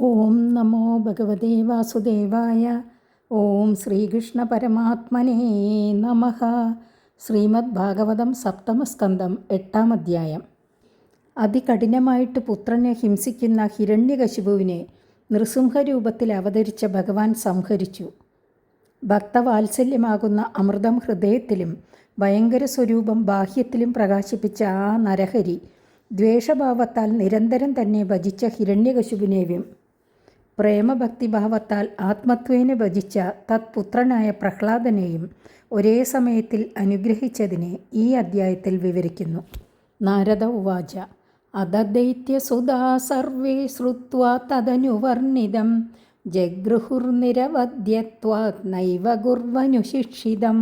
ഓം നമോ ഭഗവതേ വാസുദേവായ. ഓം ശ്രീകൃഷ്ണ പരമാത്മനേ നമഃ. ശ്രീമദ് ഭാഗവതം സപ്തമസ്കന്ധം 8-ാം അധ്യായം. അതികഠിനമായിട്ട് പുത്രനെ ഹിംസിക്കുന്ന ഹിരണ്യകശിപുവിനെ നൃസിംഹരൂപത്തിൽ അവതരിച്ച ഭഗവാൻ സംഹരിച്ചു. ഭക്തവാത്സല്യമാകുന്ന അമൃതം ഹൃദയത്തിലും ഭയങ്കര സ്വരൂപം ബാഹ്യത്തിലും പ്രകാശിപ്പിച്ച ആ നരഹരി ദ്വേഷഭാവത്താൽ നിരന്തരം തന്നെ ഭജിച്ച ഹിരണ്യകശിപുവിനെയും പ്രേമഭക്തിഭാവത്താൽ ആത്മത്വേന ഭജിച്ച തത്പുത്രനായ പ്രഹ്ലാദനെയും ഒരേ സമയത്തിൽ അനുഗ്രഹിച്ചതിനെ ഈ അധ്യായത്തിൽ വിവരിക്കുന്നു. നാരദ ഉവാച അദൈത്യസുധാ സർവേ ശ്രുത്വാ തദനുവർണിതം ജഗൃഹുർനിരവധ്യത്വാത് നൈവ ഗുർവനുശിക്ഷിതം.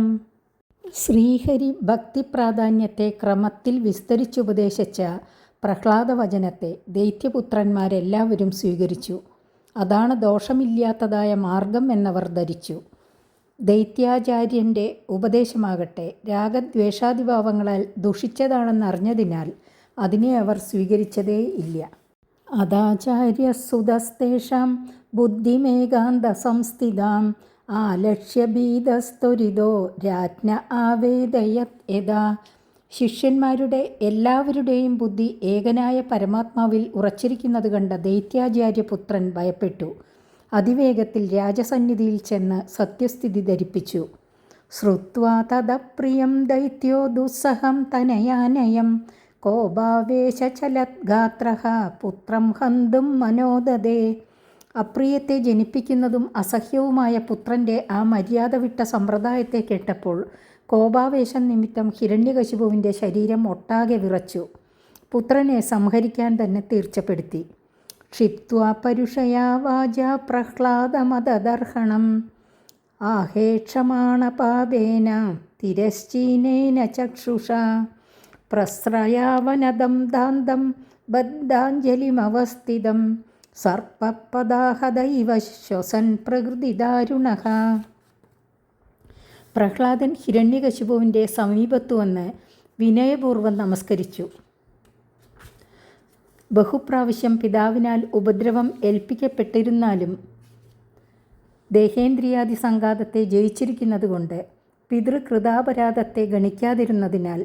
ശ്രീഹരി ഭക്തിപ്രാധാന്യത്തെ ക്രമത്തിൽ വിസ്തരിച്ചുപദേശിച്ച പ്രഹ്ലാദവചനത്തെ ദൈത്യപുത്രന്മാരെല്ലാവരും സ്വീകരിച്ചു. അതാണ് ദോഷമില്ലാത്തതായ മാർഗം എന്നവർ ധരിച്ചു. ദൈത്യാചാര്യൻ്റെ ഉപദേശമാകട്ടെ രാഗദ്വേഷാദിഭാവങ്ങളാൽ ദുഷിച്ചതാണെന്നറിഞ്ഞതിനാൽ അതിനെ അവർ സ്വീകരിച്ചതേ ഇല്ല. അതാചാര്യസുതസ്തേഷാം ബുദ്ധിമേകാന്ത സംസ്ഥിതാം ആലക്ഷ്യഭീതസ്ത്വരിതോ രാജ്ഞ ആവേദയത് യഥാ. ശിഷ്യന്മാരുടെ എല്ലാവരുടെയും ബുദ്ധി ഏകനായ പരമാത്മാവിൽ ഉറച്ചിരിക്കുന്നത് കണ്ട ദൈത്യാചാര്യപുത്രൻ ഭയപ്പെട്ടു. അതിവേഗത്തിൽ രാജസന്നിധിയിൽ ചെന്ന് സത്യസ്ഥിതി ധരിപ്പിച്ചു. ശ്രുത്വാ തദപ്രിയം ദൈത്യോ ദുസ്സഹം തനയാനയം കോപാവേശചലദ്ഗാത്രഃ പുത്രം ഹന്തും മനോദദേ. അപ്രിയത്തെ ജനിപ്പിക്കുന്നതും അസഹ്യവുമായ പുത്രൻ്റെ ആ മര്യാദ വിട്ട സമ്പ്രദായത്തെ കേട്ടപ്പോൾ കോപാവേശം നിമിത്തം ഹിരണ്യകശിപുവിൻ്റെ ശരീരം ഒട്ടാകെ വിറച്ചു. പുത്രനെ സംഹരിക്കാൻ തന്നെ തീർച്ചപ്പെടുത്തി. ക്ഷിപ്ത്വാ പരുഷയാ വാച പ്രഹ്ലാദമദർഹണം ആഹേക്ഷമാണ പാപേന തിരശ്ചീനേന ചക്ഷുഷാ പ്രസ്രയാവനദം ദാന്തം ബദ്ധാഞ്ജലിമവസ്ഥിതം സർപ്പപദാഹദൈവ ശ്വസൻ പ്രകൃതിദാരുണഃ. പ്രഹ്ലാദൻ ഹിരണ്യകശിപുവിൻ്റെ സമീപത്തു വന്ന് വിനയപൂർവ്വം നമസ്കരിച്ചു. ബഹുപ്രാവശ്യം പിതാവിനാൽ ഉപദ്രവം ഏൽപ്പിക്കപ്പെട്ടിരുന്നാലും ദേഹേന്ദ്രിയാദി സംഘാതത്തെ ജയിച്ചിരിക്കുന്നതുകൊണ്ട് പിതൃകൃതാപരാധത്തെ ഗണിക്കാതിരുന്നതിനാൽ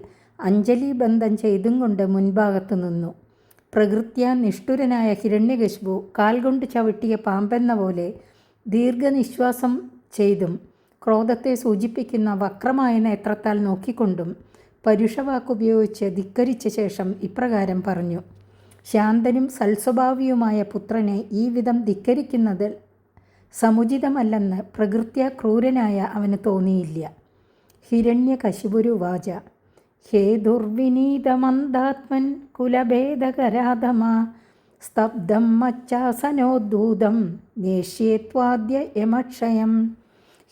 അഞ്ജലിബന്ധം ചെയ്തും കൊണ്ട് മുൻഭാഗത്തു നിന്നു. പ്രകൃത്യാ നിഷ്ഠുരനായ ഹിരണ്യകശിപു കാൽ കൊണ്ട് ചവിട്ടിയ പാമ്പെന്ന പോലെ ദീർഘനിശ്വാസം ചെയ്തും ക്രോധത്തെ സൂചിപ്പിക്കുന്ന വക്രമായ നേത്രത്താൽ നോക്കിക്കൊണ്ടും പരുഷവാക്കുപയോഗിച്ച് ധിക്കരിച്ച ശേഷം ഇപ്രകാരം പറഞ്ഞു. ശാന്തനും സൽസ്വഭാവിയുമായ പുത്രനെ ഈ വിധം ധിക്കരിക്കുന്നത് സമുചിതമല്ലെന്ന് പ്രകൃത്യാ ക്രൂരനായ അവന് തോന്നിയില്ല. ഹിരണ്യകശിപുരുവാച ഹേ ദുർവിനീതമന്ദാത്മൻ കുലഭേദകരാധമാ സ്തബ്ധം മച്ചാസനോദ്ധൂതം നേഷ്യേത്വാദ്യ യമക്ഷയം.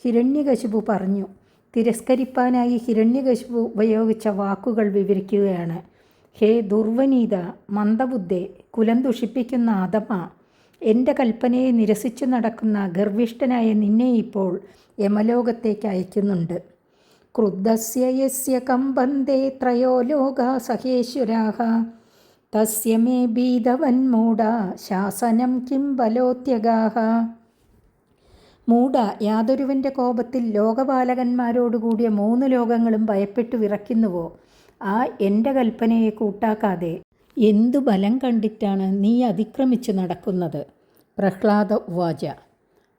ഹിരണ്യകശിപു പറഞ്ഞു. തിരസ്കരിപ്പാനായി ഹിരണ്യകശിപു ഉപയോഗിച്ച വാക്കുകൾ വിവരിക്കുകയാണ്. ഹേ ദുർവനീത, മന്ദബുദ്ധേ, കുലം ദുഷിപ്പിക്കുന്ന അധമ, എൻ്റെ കൽപ്പനയെ നിരസിച്ചു നടക്കുന്ന ഗർവിഷ്ഠനായ നിന്നെ ഇപ്പോൾ യമലോകത്തേക്ക് അയക്കുന്നുണ്ട്. ക്രുദ്ധസ്യ യസ്യ കമ്പന്തേ ത്രയോ ലോകാ സഹേശ്വരാഃ തസ്യ മേ ഭീതവന്മൂഢ ശാസനം കിം ബലോത്യഗാഃ. മൂഢ, യാതൊരുവൻ്റെ കോപത്തിൽ ലോകപാലകന്മാരോടുകൂടിയ 3 ലോകങ്ങളും ഭയപ്പെട്ടു വിറയ്ക്കുന്നുവോ ആ എൻ്റെ കൽപ്പനയെ കൂട്ടാക്കാതെ എന്തു ബലം കണ്ടിട്ടാണ് നീ അതിക്രമിച്ചു നടക്കുന്നത്? പ്രഹ്ലാദ ഉവാച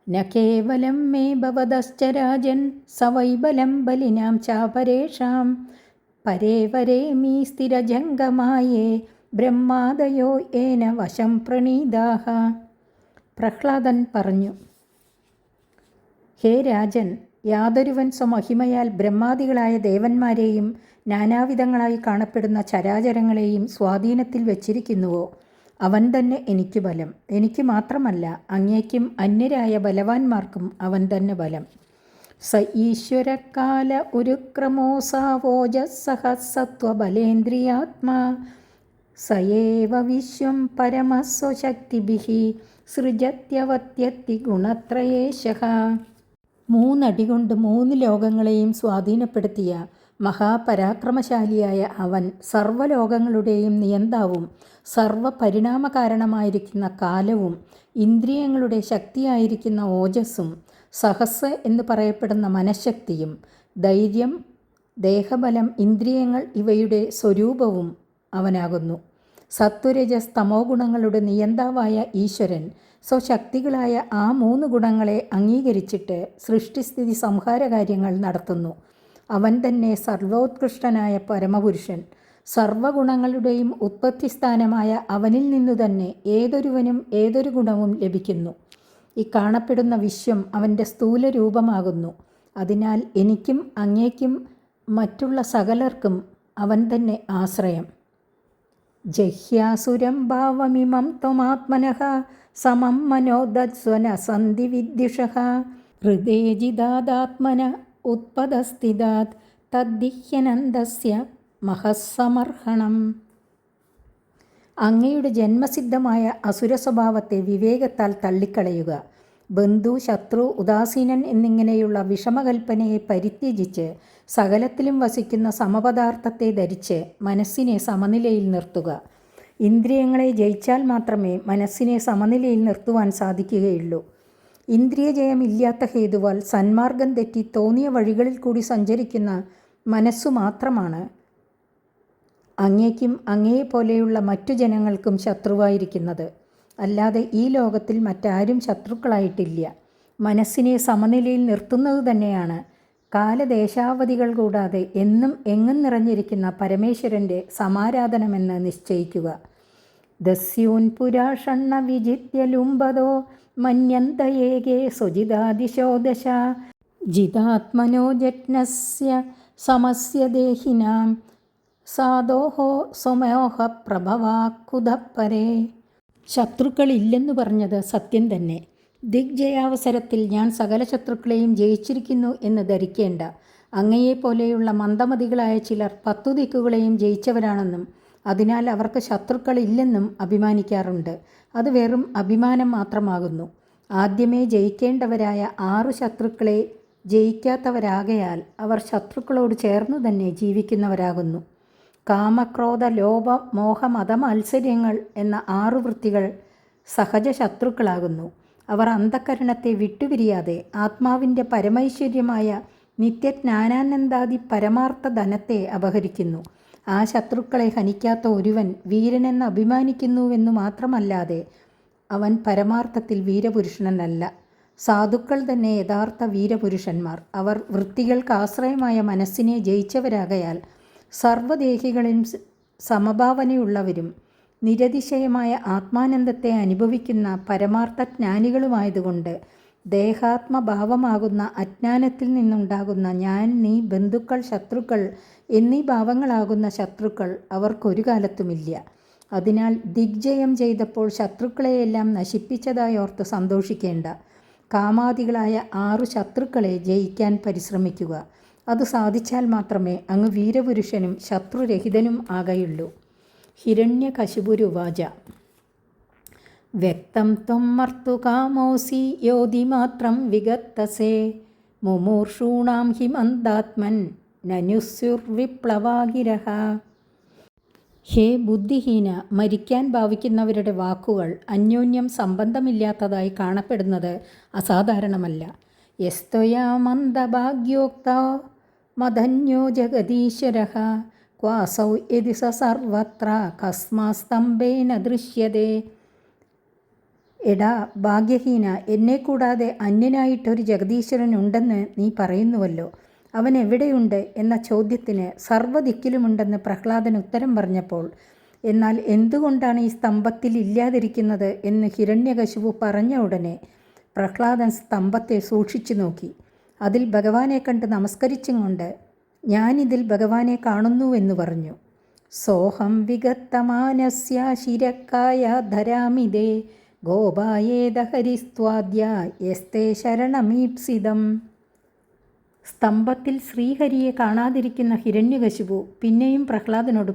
ന കേവലം മേ ഭവതശ്ച രാജൻ സവൈബലം ബലിനാം ചാപരേഷാം പരേ വരേമീ സ്ഥിരജംഗമായേ ബ്രഹ്മാദയോ ഏന വശം പ്രണീതാഃ. പ്രഹ്ലാദൻ പറഞ്ഞു. ഹേ രാജൻ, യാതൊരുവൻ സ്വമഹിമയാൽ ബ്രഹ്മാദികളായ ദേവന്മാരെയും നാനാവിധങ്ങളായി കാണപ്പെടുന്ന ചരാചരങ്ങളെയും സ്വാധീനത്തിൽ വച്ചിരിക്കുന്നുവോ അവൻ തന്നെ എനിക്ക് ബലം. എനിക്ക് മാത്രമല്ല, അങ്ങേക്കും അന്യരായ ബലവാന്മാർക്കും അവൻ തന്നെ ബലം. സ ഈശ്വരകാല ഉരുക്രമോസാവോജസഹസത്വബലേന്ദ്രിയാത്മാ സയേവ വിശ്വം പരമസ്വശക്തിഭിഃ സൃജത്യവത്യത്തി ഗുണത്രയേശഃ. 3 അടി കൊണ്ട് 3 ലോകങ്ങളെയും സ്വാധീനപ്പെടുത്തിയ മഹാപരാക്രമശാലിയായ അവൻ സർവ്വലോകങ്ങളുടെയും നിയന്താവും സർവ്വപരിണാമകാരണമായിരിക്കുന്ന കാലവും ഇന്ദ്രിയങ്ങളുടെ ശക്തിയായിരിക്കുന്ന ഓജസ്സും സഹസ്സ് എന്ന് പറയപ്പെടുന്ന മനഃശക്തിയും ധൈര്യം, ദേഹബലം, ഇന്ദ്രിയങ്ങൾ ഇവയുടെ സ്വരൂപവും അവനാകുന്നു. സത്വരജസ് തമോ ഗുണങ്ങളുടെ നിയന്താവായ ഈശ്വരൻ സ്വശക്തികളായ ആ 3 ഗുണങ്ങളെ അംഗീകരിച്ചിട്ട് സൃഷ്ടിസ്ഥിതി സംഹാര കാര്യങ്ങൾ നടത്തുന്നു. അവൻ തന്നെ സർവോത്കൃഷ്ടനായ പരമപുരുഷൻ. സർവഗുണങ്ങളുടെയും ഉത്പത്തിസ്ഥാനമായ അവനിൽ നിന്നു തന്നെ ഏതൊരുവനും ഏതൊരു ഗുണവും ലഭിക്കുന്നു. ഈ കാണപ്പെടുന്ന വിശ്വം അവൻ്റെ സ്ഥൂല രൂപമാകുന്നു. അതിനാൽ എനിക്കും അങ്ങേക്കും മറ്റുള്ള സകലർക്കും അവൻ തന്നെ ആശ്രയം. ജഹ്യാസുരം ഭാവമിമം ത്വമാത്മനഃ സമം മനോദസ്വന സന്ധി വിദ്യുഷഃ ഹൃദേജിതാത്മന ഉത്പദസ്ഥിതാത് തദ്ദിഹ്യനന്ദസ്യ മഹസ്സമർഹണം. അങ്ങയുടെ ജന്മസിദ്ധമായ അസുര സ്വഭാവത്തെ വിവേകത്താൽ തള്ളിക്കളയുക. ബന്ധു, ശത്രു, ഉദാസീനൻ എന്നിങ്ങനെയുള്ള വിഷമകൽപ്പനയെ പരിത്യജിച്ച് സകലത്തിലും വസിക്കുന്ന സമപദാർത്ഥത്തെ ധരിച്ച് മനസ്സിനെ സമനിലയിൽ നിർത്തുക. ഇന്ദ്രിയങ്ങളെ ജയിച്ചാൽ മാത്രമേ മനസ്സിനെ സമനിലയിൽ നിർത്തുവാൻ സാധിക്കുകയുള്ളൂ. ഇന്ദ്രിയജയമില്ലാത്ത ഹേതുവാൽ സന്മാർഗം തെറ്റി തോന്നിയ വഴികളിൽ കൂടി സഞ്ചരിക്കുന്ന മനസ്സു മാത്രമാണ് അങ്ങേക്കും അങ്ങയെപ്പോലെയുള്ള മറ്റു ജനങ്ങൾക്കും ശത്രുവായിരിക്കുന്നത്. അല്ലാതെ ഈ ലോകത്തിൽ മറ്റാരും ശത്രുക്കളായിട്ടില്ല. മനസ്സിനെ സമനിലയിൽ നിർത്തുന്നത് തന്നെയാണ് കാലദേശാവധികൾ കൂടാതെ എന്നും എങ്ങും നിറഞ്ഞിരിക്കുന്ന പരമേശ്വരൻ്റെ സമാരാധനമെന്ന് നിശ്ചയിക്കുക. ദസ്യൂൻ പുരാഷണ്ണ വിജിത്യ ലുംബതോ മന്യന്തയേകേ സ്വജിതാദിശോ ദശ ജിതാത്മനോ ജജ്ഞസ്യ സമസ്യ ദേഹിനാം സാദോഹോ സ്വമോഹ പ്രഭവാക്കുതപ്പരേ. ശത്രുക്കളില്ലെന്നു പറഞ്ഞത് സത്യം തന്നെ. ദിഗ്ജയാവസരത്തിൽ ഞാൻ സകല ശത്രുക്കളെയും ജയിച്ചിരിക്കുന്നു എന്ന് ധരിക്കേണ്ട. അങ്ങയെപ്പോലെയുള്ള മന്ദമതികളായ ചിലർ 10 ദിക്കുകളെയും ജയിച്ചവരാണെന്നും അതിനാൽ അവർക്ക് ശത്രുക്കളില്ലെന്നും അഭിമാനിക്കാറുണ്ട്. അത് വെറും അഭിമാനം മാത്രമാകുന്നു. ആദ്യമേ ജയിക്കേണ്ടവരായ 6 ശത്രുക്കളെ ജയിക്കാത്തവരാകയാൽ അവർ ശത്രുക്കളോട് ചേർന്നു തന്നെ ജീവിക്കുന്നവരാകുന്നു. കാമക്രോധ ലോഭ മോഹ മതമാത്സര്യങ്ങൾ എന്ന 6 വൃത്തികൾ സഹജ ശത്രുക്കളാകുന്നു. അവർ അന്ധകരണത്തെ വിട്ടുപിരിയാതെ ആത്മാവിൻ്റെ പരമൈശ്വര്യമായ നിത്യജ്ഞാനാനന്ദാദി പരമാർത്ഥ ധനത്തെ അപഹരിക്കുന്നു. ആ ശത്രുക്കളെ ഹനിക്കാത്ത ഒരുവൻ വീരനെന്ന് അഭിമാനിക്കുന്നുവെന്നു മാത്രമല്ലാതെ അവൻ പരമാർത്ഥത്തിൽ വീരപുരുഷനല്ല. സാധുക്കൾ തന്നെ യഥാർത്ഥ വീരപുരുഷന്മാർ. അവർ വൃത്തികൾക്ക് ആശ്രയമായ മനസ്സിനെ ജയിച്ചവരാകയാൽ സർവ്വദേഹികളിലും സമഭാവനയുള്ളവരും നിരതിശയമായ ആത്മാനന്ദത്തെ അനുഭവിക്കുന്ന പരമാർത്ഥജ്ഞാനികളുമായതുകൊണ്ട് ദേഹാത്മഭാവമാകുന്ന അജ്ഞാനത്തിൽ നിന്നുണ്ടാകുന്ന ഞാൻ, നീ, ബന്ധുക്കൾ, ശത്രുക്കൾ എന്നീ ഭാവങ്ങളാകുന്ന ശത്രുക്കൾ അവർക്കൊരു കാലത്തുമില്ല. അതിനാൽ ദിഗ്ജയം ചെയ്തപ്പോൾ ശത്രുക്കളെയെല്ലാം നശിപ്പിച്ചതായോർത്ത് സന്തോഷിക്കേണ്ട. കാമാദികളായ 6 ശത്രുക്കളെ ജയിക്കാൻ പരിശ്രമിക്കുക. അത് സാധിച്ചാൽ മാത്രമേ അങ്ങ് വീരപുരുഷനും ശത്രുരഹിതനും ആകയുള്ളൂ. ഹിരണ്യകശിപുരുവാച വ്യക്തം ത്വം മർത്തുകാമോസി യോതിമാത്രം വിഗത്തസേ മുമൂർഷൂണാം ഹി മന്ദാത്മൻ നനുസ്യുർവിപ്ലവാഗിരഹ. ഹേ ബുദ്ധിഹീന, മരിക്കാൻ ഭാവിക്കുന്നവരുടെ വാക്കുകൾ അന്യോന്യം സംബന്ധമില്ലാത്തതായി കാണപ്പെടുന്നത് അസാധാരണമല്ല. യസ്ത്വയാ മന്ദഭാഗ്യോക്തോ മദന്യോ ജഗദീശ്വരഃ ക്വാസൗ യദി സ സർവത്ര കസ്മാസ്തംഭേന ദൃശ്യതേ. എടാ ഭാഗ്യഹീന, എന്നെ കൂടാതെ അന്യനായിട്ടൊരു ജഗദീശ്വരനുണ്ടെന്ന് നീ പറയുന്നുവല്ലോ. അവൻ എവിടെയുണ്ട് എന്ന ചോദ്യത്തിന് സർവ്വദിക്കിലുമുണ്ടെന്ന് പ്രഹ്ലാദൻ ഉത്തരം പറഞ്ഞപ്പോൾ, എന്നാൽ എന്തുകൊണ്ടാണ് ഈ സ്തംഭത്തിൽ ഇല്ലാതിരിക്കുന്നത് എന്ന് ഹിരണ്യകശിപു പറഞ്ഞ ഉടനെ പ്രഹ്ലാദൻ സ്തംഭത്തെ സൂക്ഷിച്ചു നോക്കി. അതിൽ ഭഗവാനെ കണ്ട് നമസ്കരിച്ചും കൊണ്ട് ഞാനിതിൽ ഭഗവാനെ കാണുന്നുവെന്ന് പറഞ്ഞു. സോഹം വിഗത്തമാനസ്യ ശിരക്കായ ധരാമിതേ ഗോപായേദഹരിസ്ത്വാദ്യ യസ്തേ ശരണമീപ്സിതം. സ്തംഭത്തിൽ ശ്രീഹരിയെ കാണാതിരിക്കുന്ന ഹിരണ്യകശിപു പിന്നെയും പ്രഹ്ലാദനോട്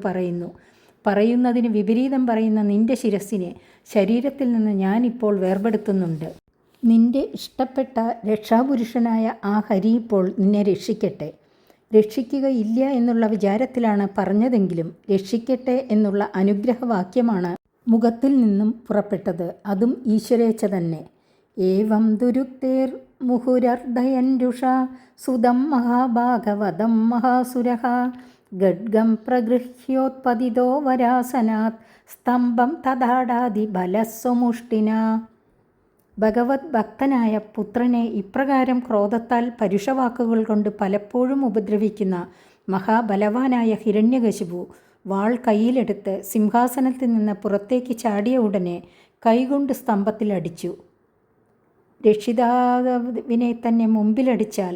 പറയുന്നതിന് വിപരീതം പറയുന്ന നിന്റെ ശിരസ്സിനെ ശരീരത്തിൽ നിന്ന് ഞാനിപ്പോൾ വേർപെടുത്തുന്നുണ്ട്. നിന്റെ ഇഷ്ടപ്പെട്ട രക്ഷാപുരുഷനായ ആ ഹരി ഇപ്പോൾ നിന്നെ രക്ഷിക്കട്ടെ. രക്ഷിക്കുകയില്ല എന്നുള്ള വിചാരത്തിലാണ് പറഞ്ഞതെങ്കിലും രക്ഷിക്കട്ടെ എന്നുള്ള അനുഗ്രഹവാക്യമാണ് മുഖത്തിൽ നിന്നും പുറപ്പെട്ടത്. അതും ഈശ്വരേച്ഛ തന്നെ. ഏവം ദുരുക്തേർ മുഹുരർദ്ധയൻരുഷ സുതം മഹാഭാഗവതം മഹാസുരഃ ഗഡ്ഗം പ്രഗൃഹ്യോത്പതിതോ വരാസനാത് സ്തംഭം തഥാടാതി ബലസ്വമുഷ്ടിന. ഭഗവത് ഭക്തനായ പുത്രനെ ഇപ്രകാരം ക്രോധത്താൽ പരുഷവാക്കുകൾ കൊണ്ട് പലപ്പോഴും ഉപദ്രവിക്കുന്ന മഹാബലവാനായ ഹിരണ്യകശിപു വാൾ കയ്യിലെടുത്ത് സിംഹാസനത്തിൽ നിന്ന് പുറത്തേക്ക് ചാടിയ ഉടനെ കൈകൊണ്ട് സ്തംഭത്തിലടിച്ചു. രക്ഷിതാവിനെ തന്നെ മുമ്പിലടിച്ചാൽ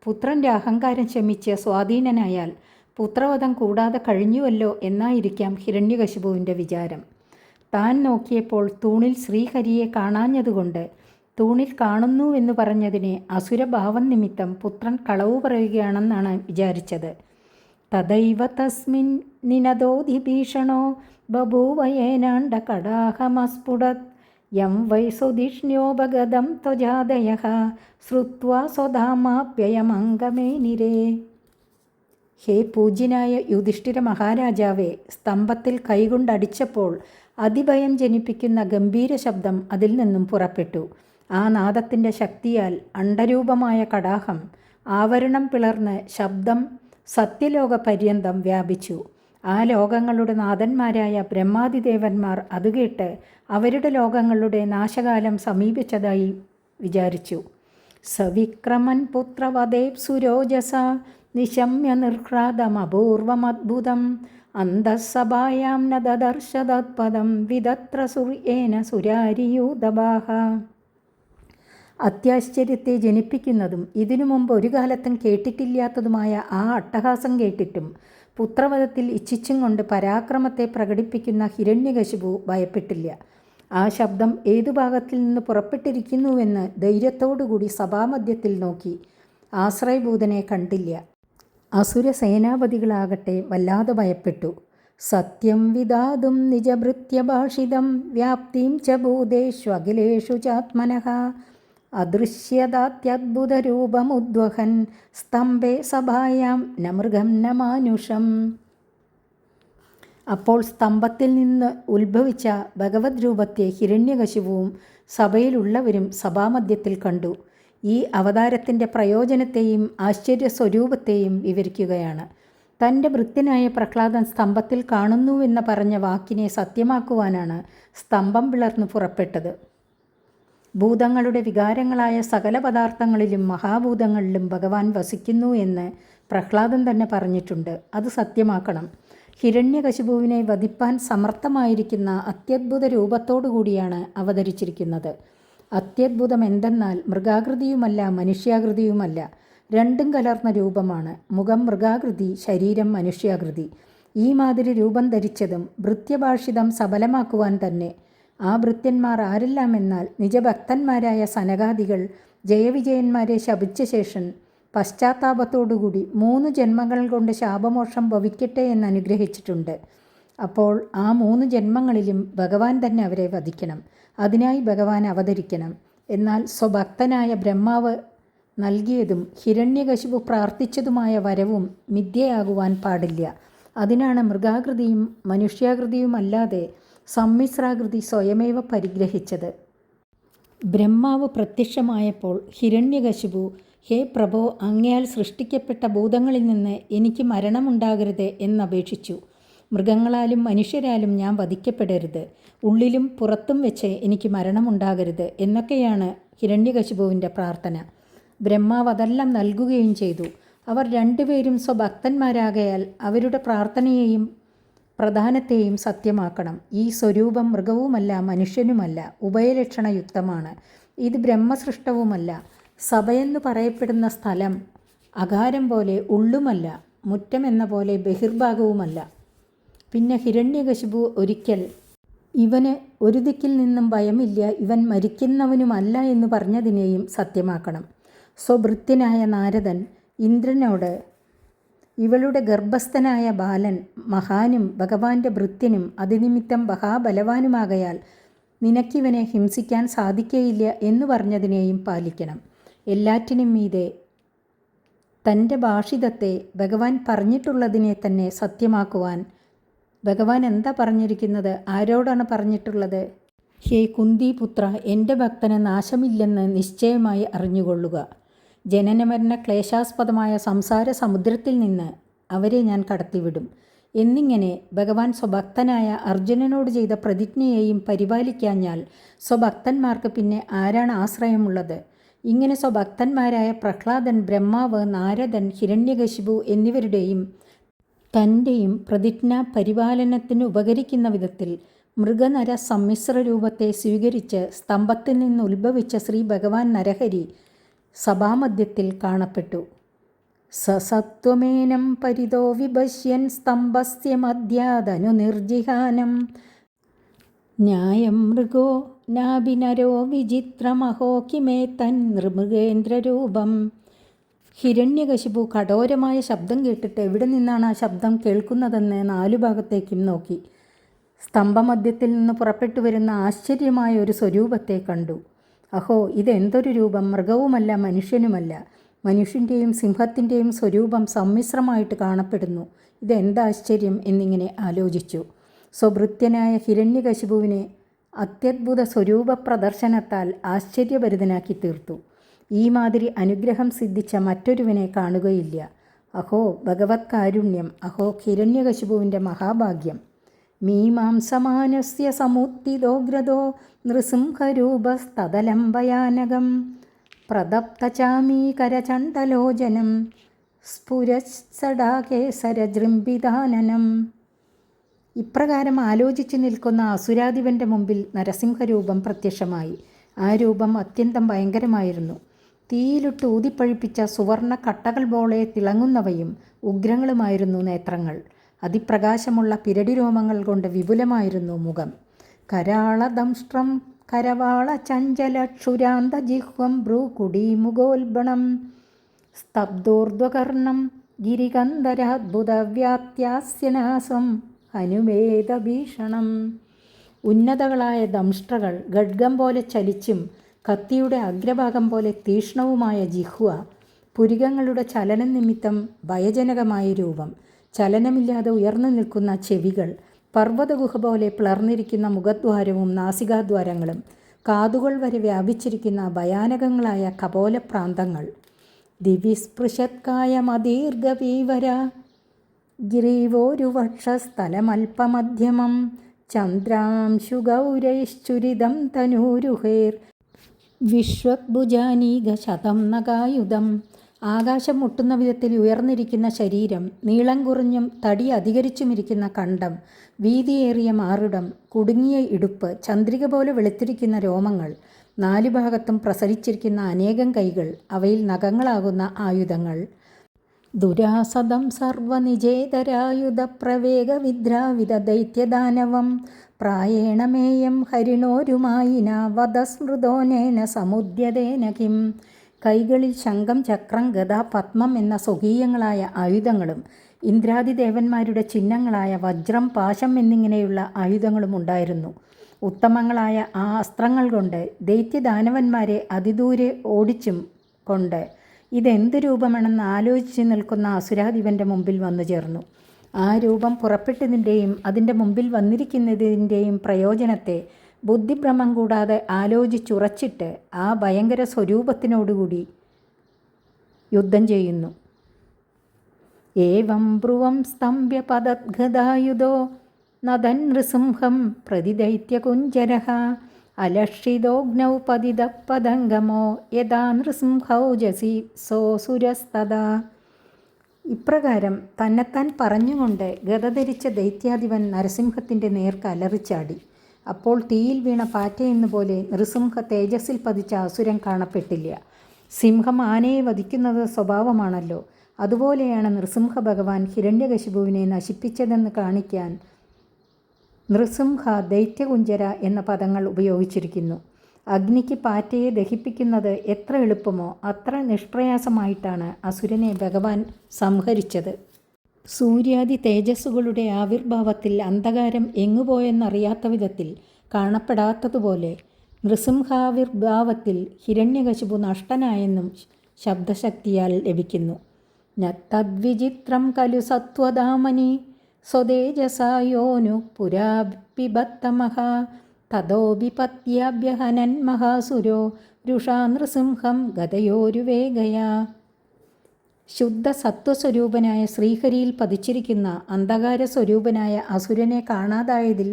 പുത്രൻ്റെ അഹങ്കാരം ശമിച്ച് സ്വാധീനനായാൽ പുത്രവധം കൂടാതെ കഴിഞ്ഞുവല്ലോ എന്നായിരിക്കാം ഹിരണ്യകശിപുവിൻ്റെ വിചാരം. താൻ നോക്കിയപ്പോൾ തൂണിൽ ശ്രീഹരിയെ കാണാഞ്ഞതുകൊണ്ട് തൂണിൽ കാണുന്നു എന്ന് പറഞ്ഞതിനെ അസുരഭാവം നിമിത്തം പുത്രൻ കളവു പറയുകയാണെന്നാണ് വിചാരിച്ചത്. തദൈവ തസ്മിൻ നിനദോധിഭീഷണോ ബഭൂവയേനാണ്ട കടാഹമസ്ഫുടത് യം വൈ സ്വധിഷ്ണ്യോപഗതം ത്വജാദയഃ ശ്രുത്വാ സ്വധാമാപ്യയമംഗമേനിരേ. ഹേ പൂജ്യനായ യുധിഷ്ഠിര മഹാരാജാവേ, സ്തംഭത്തിൽ കൈകൊണ്ടടിച്ചപ്പോൾ അതിഭയം ജനിപ്പിക്കുന്ന ഗംഭീര ശബ്ദം അതിൽ നിന്നും പുറപ്പെട്ടു. ആ നാദത്തിൻ്റെ ശക്തിയാൽ അണ്ഡരൂപമായ കടാഹം ആവരണം പിളർന്ന് ശബ്ദം സത്യലോക പര്യന്തം വ്യാപിച്ചു. ആ ലോകങ്ങളുടെ നാഥന്മാരായ ബ്രഹ്മാദിദേവന്മാർ അതുകേട്ട് അവരുടെ ലോകങ്ങളുടെ നാശകാലം സമീപിച്ചതായി വിചാരിച്ചു. സവിക്രമൻ പുത്രവദേപ്സുരോജസ നിശമ്യ നിർഹ്രാദമപൂർവമദ്ഭുതം അന്തഃസഭായാം ന ദദർശ തത്പദം വിദത്ര സൂര്യേന സുരാരിയൂതഭാഹ. അത്യാശ്ചര്യത്തെ ജനിപ്പിക്കുന്നതും ഇതിനു മുമ്പ് ഒരു കാലത്തും കേട്ടിട്ടില്ലാത്തതുമായ ആ അട്ടഹാസം കേട്ടിട്ടും പുത്രവധത്തിൽ ഇച്ഛിച്ചും കൊണ്ട് പരാക്രമത്തെ പ്രകടിപ്പിക്കുന്ന ഹിരണ്യകശിപു ഭയപ്പെട്ടില്ല. ആ ശബ്ദം ഏതു ഭാഗത്തിൽ നിന്ന് പുറപ്പെട്ടിരിക്കുന്നുവെന്ന് ധൈര്യത്തോടുകൂടി സഭാമധ്യത്തിൽ നോക്കി ആശ്രയഭൂതനെ കണ്ടില്ല. അസുര സേനാപതികളാകട്ടെ വല്ലാതെ ഭയപ്പെട്ടു. സത്യം വിദാതും നിജഭൃത്യഭാഷിതം വ്യാപ്തിം ച ഭൂതേഷു അഖിലേഷു ചാത്മനഃ അദൃശ്യതാത്യദ്ഭുതരൂപമുദ്വഹൻ സ്തംഭേ സഭായാം ന മൃഗം ന മാനുഷം. അപ്പോൾ സ്തംഭത്തിൽ നിന്ന് ഉത്ഭവിച്ച ഭഗവത് രൂപത്തെ ഹിരണ്യകശിപുവും സഭയിലുള്ളവരും സഭാമധ്യത്തിൽ കണ്ടു. ഈ അവതാരത്തിൻ്റെ പ്രയോജനത്തെയും ആശ്ചര്യസ്വരൂപത്തെയും വിവരിക്കുകയാണ്. തൻ്റെ ഭൃത്യനായ പ്രഹ്ലാദൻ സ്തംഭത്തിൽ കാണുന്നുവെന്ന് പറഞ്ഞ വാക്കിനെ സത്യമാക്കുവാനാണ് സ്തംഭം പിളർന്നു പുറപ്പെട്ടത്. ഭൂതങ്ങളുടെ വികാരങ്ങളായ സകല പദാർത്ഥങ്ങളിലും മഹാഭൂതങ്ങളിലും ഭഗവാൻ വസിക്കുന്നു എന്ന് പ്രഹ്ലാദൻ തന്നെ പറഞ്ഞിട്ടുണ്ട്. അത് സത്യമാക്കണം. ഹിരണ്യകശിപുവിനെ വധിപ്പാൻ സമർത്ഥമായിരിക്കുന്ന അത്യദ്ഭുത രൂപത്തോടു കൂടിയാണ് അവതരിച്ചിരിക്കുന്നത്. അത്യദ്ഭുതം എന്തെന്നാൽ മൃഗാകൃതിയുമല്ല മനുഷ്യാകൃതിയുമല്ല, രണ്ടും കലർന്ന രൂപമാണ്. മുഖം മൃഗാകൃതി, ശരീരം മനുഷ്യാകൃതി. ഈ മാതിരി രൂപം ധരിച്ചതും ഭൃത്യഭാഷിതം സഫലമാക്കുവാൻ തന്നെ. ആ ഭൃത്യന്മാർ ആരെല്ലാമെന്നാൽ നിജഭക്തന്മാരായ സനകാദികൾ ജയവിജയന്മാരെ ശപിച്ച ശേഷം പശ്ചാത്താപത്തോടുകൂടി 3 ജന്മങ്ങൾ കൊണ്ട് ശാപമോക്ഷം ഭവിക്കട്ടെ എന്ന് അനുഗ്രഹിച്ചിട്ടുണ്ട്. അപ്പോൾ ആ 3 ജന്മങ്ങളിലും ഭഗവാൻ തന്നെ അവരെ വധിക്കണം. അതിനായി ഭഗവാൻ അവതരിക്കണം. എന്നാൽ സ്വഭക്തനായ ബ്രഹ്മാവ് നൽകിയതും ഹിരണ്യകശിപു പ്രാർത്ഥിച്ചതുമായ വരവും മിഥ്യയാകുവാൻ പാടില്ല. അതിനാണ് മൃഗാകൃതിയും മനുഷ്യാകൃതിയുമല്ലാതെ സമ്മിശ്രാകൃതി സ്വയമേവ പരിഗ്രഹിച്ചത്. ബ്രഹ്മാവ് പ്രത്യക്ഷമായപ്പോൾ ഹിരണ്യകശിപു, ഹേ പ്രഭോ, അങ്ങയാൽ സൃഷ്ടിക്കപ്പെട്ട ഭൂതങ്ങളിൽ നിന്ന് എനിക്ക് മരണമുണ്ടാകരുത് എന്നപേക്ഷിച്ചു. മൃഗങ്ങളാലും മനുഷ്യരാലും ഞാൻ വധിക്കപ്പെടരുത്, ഉള്ളിലും പുറത്തും വെച്ച് എനിക്ക് മരണമുണ്ടാകരുത് എന്നൊക്കെയാണ് ഹിരണ്യകശിപുവിൻ്റെ പ്രാർത്ഥന. ബ്രഹ്മാവ് അതെല്ലാം നൽകുകയും ചെയ്തു. അവർ രണ്ടുപേരും സ്വഭക്തന്മാരാകയാൽ അവരുടെ പ്രാർത്ഥനയെയും പ്രധാനത്തെയും സത്യമാക്കണം. ഈ സ്വരൂപം മൃഗവുമല്ല മനുഷ്യനുമല്ല, ഉഭയലക്ഷണയുക്തമാണ്. ഇത് ബ്രഹ്മസൃഷ്ടവുമല്ല. സഭയെന്ന് പറയപ്പെടുന്ന സ്ഥലം അകാരം പോലെ ഉള്ളുമല്ല, മുറ്റം എന്ന പോലെ ബഹിർഭാഗവുമല്ല. പിന്നെ ഹിരണ്യകശിപു ഒരിക്കൽ ഇവന് ഒരു ദിക്കിൽ നിന്നും ഭയമില്ല, ഇവൻ മരിക്കുന്നവനുമല്ല എന്ന് പറഞ്ഞതിനെയും സത്യമാക്കണം. സ്വഭൃത്യനായ നാരദൻ ഇന്ദ്രനോട്, ഇവളുടെ ഗർഭസ്ഥനായ ബാലൻ മഹാനും ഭഗവാന്റെ ഭൃത്യനും അതിനിമിത്തം മഹാബലവാനുമാകയാൽ നിനക്കിവനെ ഹിംസിക്കാൻ സാധിക്കയില്ല എന്ന് പറഞ്ഞതിനെയും പാലിക്കണം. എല്ലാറ്റിനും മീതെ തൻ്റെ ഭാഷിതത്തെ ഭഗവാൻ പറഞ്ഞിട്ടുള്ളതിനെ തന്നെ സത്യമാക്കുവാൻ ഭഗവാൻ എന്താ പറഞ്ഞിരിക്കുന്നത്? ആരോടാണ് പറഞ്ഞിട്ടുള്ളത്? ഹേ കുന്തിപുത്ര, എൻ്റെ ഭക്തന് നാശമില്ലെന്ന് നിശ്ചയമായി അറിഞ്ഞുകൊള്ളുക. ജനനമരണ ക്ലേശാസ്പദമായ സംസാര സമുദ്രത്തിൽ നിന്ന് അവരെ ഞാൻ കടത്തിവിടും എന്നിങ്ങനെ ഭഗവാൻ സ്വഭക്തനായ അർജുനനോട് ചെയ്ത പ്രതിജ്ഞയെയും പരിപാലിക്കാഞ്ഞാൽ സ്വഭക്തന്മാർക്ക് പിന്നെ ആരാണ് ആശ്രയമുള്ളത്? ഇങ്ങനെ സ്വഭക്തന്മാരായ പ്രഹ്ലാദൻ, ബ്രഹ്മാവ്, നാരദൻ, ഹിരണ്യകശിപു എന്നിവരുടെയും തൻ്റെയും പ്രതിജ്ഞ പരിപാലനത്തിന് ഉപകരിക്കുന്ന വിധത്തിൽ മൃഗനര സമ്മിശ്ര രൂപത്തെ സ്വീകരിച്ച് സ്തംഭത്തിൽ നിന്ന് ഉത്ഭവിച്ച ശ്രീ ഭഗവാൻ നരഹരി സഭാമധ്യത്തിൽ കാണപ്പെട്ടു. സസത്വമേനം പരിതോ വിപശ്യൻ സ്തംഭസ്യ മധ്യാദനു നിർജിഹാനം ന്യായം മൃഗോ നാഭിനരോ വിചിത്രമഹോ കിമേ തൻ നൃമൃഗേന്ദ്രരൂപം. ഹിരണ്യകശിപു കഠോരമായ ശബ്ദം കേട്ടിട്ട് എവിടെ നിന്നാണ് ആ ശബ്ദം കേൾക്കുന്നതെന്ന് നാലുഭാഗത്തേക്കും നോക്കി. സ്തംഭമധ്യത്തിൽ നിന്ന് പുറപ്പെട്ടു വരുന്ന ആശ്ചര്യമായ ഒരു സ്വരൂപത്തെ കണ്ടു. അഹോ, ഇതെന്തൊരു രൂപം! മൃഗവുമല്ല, മനുഷ്യനുമല്ല. മനുഷ്യൻ്റെയും സിംഹത്തിൻ്റെയും സ്വരൂപം സമ്മിശ്രമായിട്ട് കാണപ്പെടുന്നു. ഇതെന്താശ്ചര്യം എന്നിങ്ങനെ ആലോചിച്ചു. സ്വഭൃത്യനായ ഹിരണ്യകശിപുവിനെ അത്യദ്ഭുത സ്വരൂപ പ്രദർശനത്താൽ ആശ്ചര്യഭരിതനാക്കി തീർത്തു. ഈ മാതിരി അനുഗ്രഹം സിദ്ധിച്ച മറ്റൊരുവനെ കാണുകയില്ല. അഹോ ഭഗവത് കാരുണ്യം! അഹോ ഹിരണ്യകശിപുവിൻ്റെ മഹാഭാഗ്യം! മീമാംസമാനസ്യ സമുത്തിതോഗ്രതോ നൃസിംഹരൂപസ്തദലംബയാനകം പ്രദപ്തചാമീകരചണ്ഡലോചനം സ്ഫുരത്സടാകേസരജൃംഭിതാനനം. ഇപ്രകാരം ആലോചിച്ചു നിൽക്കുന്ന അസുരാധിപൻ്റെ മുമ്പിൽ നരസിംഹരൂപം പ്രത്യക്ഷമായി. ആ രൂപം അത്യന്തം ഭയങ്കരമായിരുന്നു. തീയിലിട്ട് ഊതിപ്പഴിപ്പിച്ച സുവർണ കട്ടകൾ പോലെ തിളങ്ങുന്നവയും ഉഗ്രങ്ങളുമായിരുന്നു നേത്രങ്ങൾ. അതിപ്രകാശമുള്ള പിരടി രോമങ്ങൾ കൊണ്ട് വിപുലമായിരുന്നു മുഖം. കരാളദംഷ്ട്രം കരവാള ചഞ്ചലക്ഷുരാന്തജിഹ്വം ഭ്രൂകുടീമുഖോൽബണം സ്തബ്ധോർധ്വകർണം ഗിരികന്ധരാദ്ഭുതവ്യാത്യാസ്യനാസം ഹനുമേതഭീഷണം. ഉന്നതകളായ ദംഷ്ട്രകൾ ഖഡ്ഗം പോലെ ചലിച്ചും കത്തിയുടെ അഗ്രഭാഗം പോലെ തീക്ഷ്ണവുമായ ജിഹ്വ, പുരികങ്ങളുടെ ചലനം നിമിത്തം ഭയജനകമായ രൂപം, ചലനമില്ലാതെ ഉയർന്നു നിൽക്കുന്ന ചെവികൾ, പർവ്വതഗുഹ പോലെ പിളർന്നിരിക്കുന്ന മുഖദ്വാരവും നാസികാദ്വാരങ്ങളും, കാതുകൾ വരെ വ്യാപിച്ചിരിക്കുന്ന ഭയാനകങ്ങളായ കപോലപ്രാന്തങ്ങൾ, ദിവിസ്പൃശത്കായമദീർഘവീവര ഗിരീവോരുവക്ഷസ്ഥലമൽപമധ്യമം ചന്ദ്രാംശുഗൗരൈശ്ചുരിതം തനൂരുഹേർ വിശ്വഭുജാനീകശതം നകായുധം. ആകാശം മുട്ടുന്ന വിധത്തിൽ ഉയർന്നിരിക്കുന്ന ശരീരം, നീളം കുറഞ്ഞും തടി അധികരിച്ചുമിരിക്കുന്ന കണ്ടം, വീതിയേറിയ മാറിടം, കുടുങ്ങിയ ഇടുപ്പ്, ചന്ദ്രിക പോലെ വെളുത്തിരിക്കുന്ന രോമങ്ങൾ, നാലു ഭാഗത്തും പ്രസരിച്ചിരിക്കുന്ന അനേകം കൈകൾ, അവയിൽ നഖങ്ങളാകുന്ന ആയുധങ്ങൾ, ദുരാസദം സർവനിജേതരായുധപ്രവേഗവിദ്രാവിത ദൈത്യദാനവം പ്രായേണമേയം ഹരിണോരുമായിന വധസ്മൃതോനേന സമുദ്യതേന കിം. കൈകളിൽ ശംഖം, ചക്രം, ഗദ, പത്മം എന്ന സ്വകീയങ്ങളായ ആയുധങ്ങളും ഇന്ദ്രാദിദേവന്മാരുടെ ചിഹ്നങ്ങളായ വജ്രം, പാശം എന്നിങ്ങനെയുള്ള ആയുധങ്ങളും ഉണ്ടായിരുന്നു. ഉത്തമങ്ങളായ ആ അസ്ത്രങ്ങൾ കൊണ്ട് ദൈത്യദാനവന്മാരെ അതിദൂരെ ഓടിച്ചും കൊണ്ട് ഇതെന്ത് രൂപമാണെന്ന് ആലോചിച്ച് നിൽക്കുന്ന അസുരാധിപൻ്റെ മുമ്പിൽ വന്നു ചേർന്നു. ആ രൂപം പുറപ്പെട്ടതിൻ്റെയും അതിൻ്റെ മുമ്പിൽ വന്നിരിക്കുന്നതിൻ്റെയും പ്രയോജനത്തെ ബുദ്ധിഭ്രമം കൂടാതെ ആലോചിച്ചുറച്ചിട്ട് ആ ഭയങ്കര സ്വരൂപത്തിനോടുകൂടി യുദ്ധം ചെയ്യുന്നു. ഏവം ബ്രുവം സ്തംഭ്യ പദദ്ഗദായുധോ നദൻ നൃസിംഹം പ്രതിദൈത്യകുഞ്ചരഃ അലക്ഷിതോഗ്നൗ പതിതപദംഗമോ യഥാ നൃസിംഹൗജസി സോസുരസ്തദാ. ഇപ്രകാരം തന്നെത്താൻ പറഞ്ഞുകൊണ്ട് ഗദധരിച്ച ദൈത്യാധിപൻ നരസിംഹത്തിൻ്റെ നേർക്ക് അലറിച്ചാടി. അപ്പോൾ തീയിൽ വീണ പാറ്റയെന്നുപോലെ നൃസിംഹ തേജസ്സിൽ പതിച്ച അസുരൻ കാണപ്പെട്ടില്ല. സിംഹം ആനയെ വധിക്കുന്നത് സ്വഭാവമാണല്ലോ. അതുപോലെയാണ് നൃസിംഹ ഭഗവാൻ ഹിരണ്യകശിപുവിനെ നശിപ്പിച്ചതെന്ന് കാണിക്കാൻ നൃസിംഹ, ദൈത്യകുഞ്ചര എന്ന പദങ്ങൾ ഉപയോഗിച്ചിരിക്കുന്നു. അഗ്നിക്ക് പാറ്റയെ ദഹിപ്പിക്കുന്നത് എത്ര എളുപ്പമോ അത്ര നിഷ്പ്രയാസമായിട്ടാണ് അസുരനെ ഭഗവാൻ സംഹരിച്ചത്. സൂര്യാദി തേജസ്സുകളുടെ ആവിർഭാവത്തിൽ അന്ധകാരം എങ്ങുപോയെന്നറിയാത്ത വിധത്തിൽ കാണപ്പെടാത്തതുപോലെ നൃസിംഹാവിർഭാവത്തിൽ ഹിരണ്യകശിപു നഷ്ടനായെന്നും ശബ്ദശക്തിയാൽ ലഭിക്കുന്നു. ന തദ്വിചിത്രം ഖലു സത്വധാമനി സ്വതേജസായോനു പുരാ പിബത്തമഹ തതോ വിപത്യാഭ്യഹനൻ മഹാസുരോ രുഷാ നൃസിംഹം ഗതയോരുവേഗയാ. ശുദ്ധ സത്വസ്വരൂപനായ ശ്രീഹരിയിൽ പതിച്ചിരിക്കുന്ന അന്ധകാര സ്വരൂപനായ അസുരനെ കാണാതായതിൽ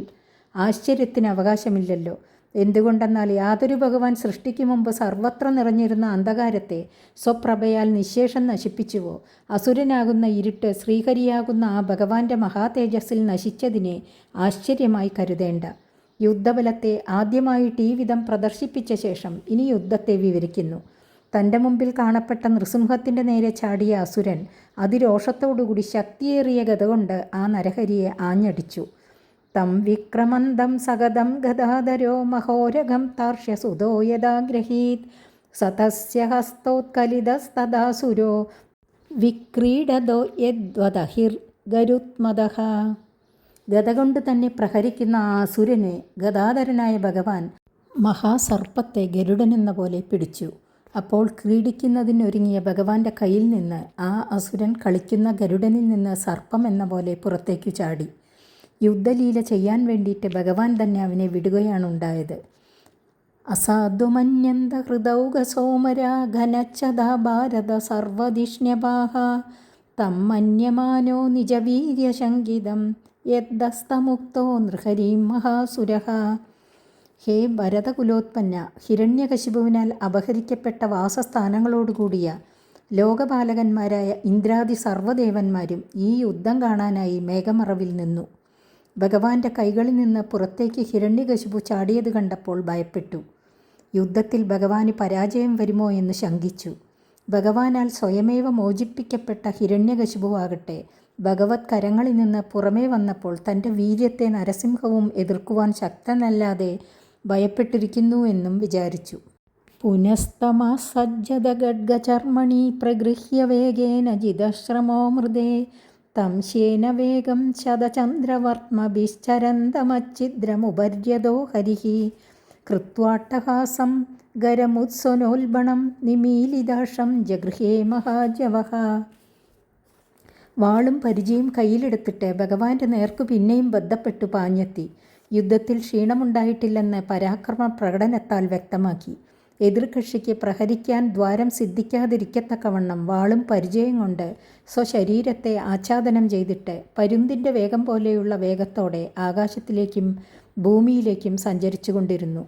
ആശ്ചര്യത്തിന് അവകാശമില്ലല്ലോ. എന്തുകൊണ്ടെന്നാൽ യാതൊരു ഭഗവാൻ സൃഷ്ടിക്ക് മുമ്പ് സർവത്ര നിറഞ്ഞിരുന്ന അന്ധകാരത്തെ സ്വപ്രഭയാൽ നിശേഷം നശിപ്പിച്ചുവോ, അസുരനാകുന്ന ഇരുട്ട് ശ്രീഹരിയാകുന്ന ആ ഭഗവാന്റെ മഹാതേജസ്സിൽ നശിച്ചതിനെ ആശ്ചര്യമായി കരുതേണ്ട. യുദ്ധബലത്തെ ആദ്യമായിട്ട് ഈ വിധം പ്രദർശിപ്പിച്ച ശേഷം ഇനി യുദ്ധത്തെ വിവരിക്കുന്നു. തൻ്റെ മുമ്പിൽ കാണപ്പെട്ട നൃസിംഹത്തിൻ്റെ നേരെ ചാടിയ അസുരൻ അതിരോഷത്തോടുകൂടി ശക്തിയേറിയ ഗത കൊണ്ട് ആ നരഹരിയെ ആഞ്ഞടിച്ചു. തം വിക്രമന്തം സഗതം ഗദാധരോ മഹോരഗം താർഷ്യസുതോ യഥാഗ്രഹീത് സതസ്യ ഹസ്തോത്കലിതസ്തദാസുരോ വിക്രീഡതോ യദ്വദഹിർ ഗരുത്മദഃ. ഗത കൊണ്ട് തന്നെ പ്രഹരിക്കുന്ന ആ അസുരനെ ഗദാധരനായ ഭഗവാൻ മഹാസർപ്പത്തെ ഗരുഡനെന്ന പോലെ പിടിച്ചു. അപ്പോൾ ക്രീഡിക്കുന്നതിനൊരുങ്ങിയ ഭഗവാന്റെ കയ്യിൽ നിന്ന് ആ അസുരൻ കളിക്കുന്ന ഗരുഡനിൽ നിന്ന് സർപ്പം എന്ന പോലെ പുറത്തേക്കു ചാടി. യുദ്ധലീല ചെയ്യാൻ വേണ്ടിയിട്ട് ഭഗവാൻ തന്നെ അവനെ വിടുകയാണുണ്ടായത്. അസാധുമന്യന്ത ഹൃദൗകസോമരാ ഘനച്ചതാ ഭാരത സർവദിഷ്ണ്യപാഹ തം മന്യമാനോ നിജവീര്യശങ്കിതം യദ്ദസ്തമുക്തോ നൃഹരീം മഹാസുരഃ. ഹേ ഭരതകുലോത്പന്ന, ഹിരണ്യകശിപുവിനാൽ അപഹരിക്കപ്പെട്ട വാസസ്ഥാനങ്ങളോടുകൂടിയ ലോകപാലകന്മാരായ ഇന്ദ്രാദി സർവ്വദേവന്മാരും ഈ യുദ്ധം കാണാനായി മേഘമറവിൽ നിന്നു. ഭഗവാന്റെ കൈകളിൽ നിന്ന് പുറത്തേക്ക് ഹിരണ്യകശിപു ചാടിയത് കണ്ടപ്പോൾ ഭയപ്പെട്ടു. യുദ്ധത്തിൽ ഭഗവാന് പരാജയം വരുമോ എന്ന് ശങ്കിച്ചു. ഭഗവാനാൽ സ്വയമേവ മോചിപ്പിക്കപ്പെട്ട ഹിരണ്യകശിപുവാകട്ടെ ഭഗവത് കരങ്ങളിൽ നിന്ന് പുറമേ വന്നപ്പോൾ തൻ്റെ വീര്യത്തെ നരസിംഹവും എതിർക്കുവാൻ ശക്തനല്ലാതെ ഭയപ്പെട്ടിരിക്കുന്നു എന്നും വിചാരിച്ചു. പുനസ്തമസജ്ജത ഖഡ്ഗചർമ്മണി പ്രഗൃഹ്യ വേഗേന ജിതശ്രമോ മൃദേ തം ശേന വേഗം ശതചന്ദ്രവർമ്മഭിശ്ചരന്തമച്ഛിദ്രമുപര്യതോ ഹരിഃ കൃത്വാട്ടഹാസം ഗരമുത്സനോൽബണം നിമീലിതാക്ഷം ജഗൃഹേ മഹാജവഃ. വാളും പരിചയും കയ്യിലെടുത്തിട്ട് ഭഗവാന്റെ നേർക്കു പിന്നെയും ബന്ധപ്പെട്ടു പാഞ്ഞെത്തി. യുദ്ധത്തിൽ ക്ഷീണമുണ്ടായിട്ടില്ലെന്ന് പരാക്രമ പ്രകടനത്താൽ വ്യക്തമാക്കി. എതിർകക്ഷിക്ക് പ്രഹരിക്കാൻ ദ്വാരം സിദ്ധിക്കാതിരിക്കത്തക്കവണ്ണം വാളും പരിചയം കൊണ്ട് സ്വശരീരത്തെ ആച്ഛാദനം ചെയ്തിട്ട് പരുന്തിൻ്റെ വേഗം പോലെയുള്ള വേഗത്തോടെ ആകാശത്തിലേക്കും ഭൂമിയിലേക്കും സഞ്ചരിച്ചു കൊണ്ടിരുന്നു.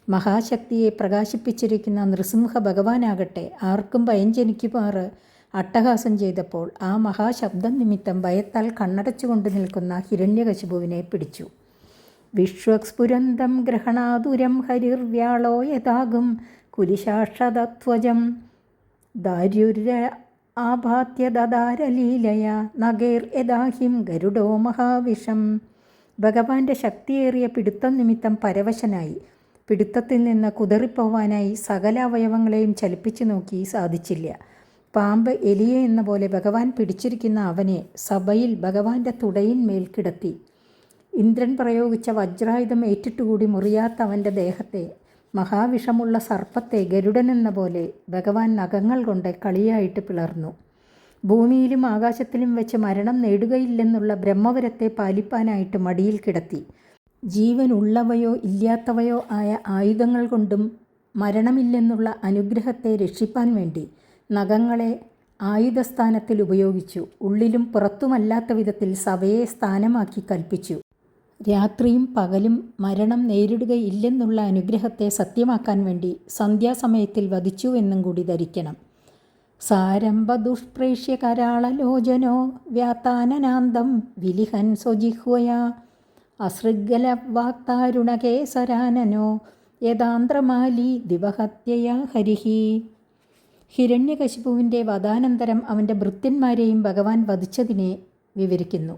മഹാശക്തിയെ പ്രകാശിപ്പിച്ചിരിക്കുന്ന നൃസിംഹ ഭഗവാനാകട്ടെ ആർക്കും ഭയം ജനിക്കുമാറ് അട്ടഹാസം ചെയ്തപ്പോൾ ആ മഹാശബ്ദം നിമിത്തം ഭയത്താൽ കണ്ണടച്ചുകൊണ്ട് നിൽക്കുന്ന ഹിരണ്യകശിപുവിനെ പിടിച്ചു. വിശ്വസ്ഫുരന്തം ഗ്രഹണാതുരം ഹരിർവ്യാളോ യഥാകും കുലിശാക്ഷതധ്വജം ദാര്യുര ആഭാത്യദാരലീലയ നഗേർ യഥാഹിം ഗരുഡോ മഹാവിഷം. ഭഗവാന്റെ ശക്തിയേറിയ പിടുത്തം നിമിത്തം പരവശനായി പിടുത്തത്തിൽ നിന്ന് കുതറിപ്പോവാനായി സകല അവയവങ്ങളെയും ചലിപ്പിച്ചു നോക്കി സാധിച്ചില്ല. പാമ്പ് എലിയെ എന്ന പോലെ ഭഗവാൻ പിടിച്ചിരിക്കുന്ന അവനെ സഭയിൽ ഭഗവാന്റെ തുടയിന്മേൽ കിടത്തി. ഇന്ദ്രൻ പ്രയോഗിച്ച വജ്രായുധം ഏറ്റിട്ടുകൂടി മുറിയാത്ത അവൻ്റെ ദേഹത്തെ മഹാവിഷമുള്ള സർപ്പത്തെ ഗരുഡനെന്ന പോലെ ഭഗവാൻ നഖങ്ങൾ കൊണ്ട് കളിയായിട്ട് പിളർന്നു. ഭൂമിയിലും ആകാശത്തിലും വെച്ച് മരണം നേടുകയില്ലെന്നുള്ള ബ്രഹ്മവരത്തെ പാലിപ്പാനായിട്ട് മടിയിൽ കിടത്തി. ജീവനുള്ളവയോ ഇല്ലാത്തവയോ ആയ ആയുധങ്ങൾ കൊണ്ടും മരണമില്ലെന്നുള്ള അനുഗ്രഹത്തെ രക്ഷിപ്പാൻ വേണ്ടി നഖങ്ങളെ ആയുധസ്ഥാനത്തിൽ ഉപയോഗിച്ചു. ഉള്ളിലും പുറത്തുമല്ലാത്ത വിധത്തിൽ സഭയെ സ്ഥാനമാക്കി കൽപ്പിച്ചു. രാത്രിയും പകലും മരണം നേരിടുകയില്ലെന്നുള്ള അനുഗ്രഹത്തെ സത്യമാക്കാൻ വേണ്ടി സന്ധ്യാസമയത്തിൽ വധിച്ചു എന്നും കൂടി ധരിക്കണം. സാരംഭ ദുഷ്പ്രേഷ്യ കരാളലോചനോ വ്യാതാനനാന്തം വിലിഹൻ സ്വജിഹ്വയാ അസൃഗല വാക്താരുണകേസരാനനോ യഥാന്ത്രമാലി ദിവഹത്യയാ ഹരിഹി. ഹിരണ്യകശിപുവിൻ്റെ വധാനന്തരം അവൻ്റെ ഭൃത്യന്മാരെയും ഭഗവാൻ വധിച്ചതിനെ വിവരിക്കുന്നു.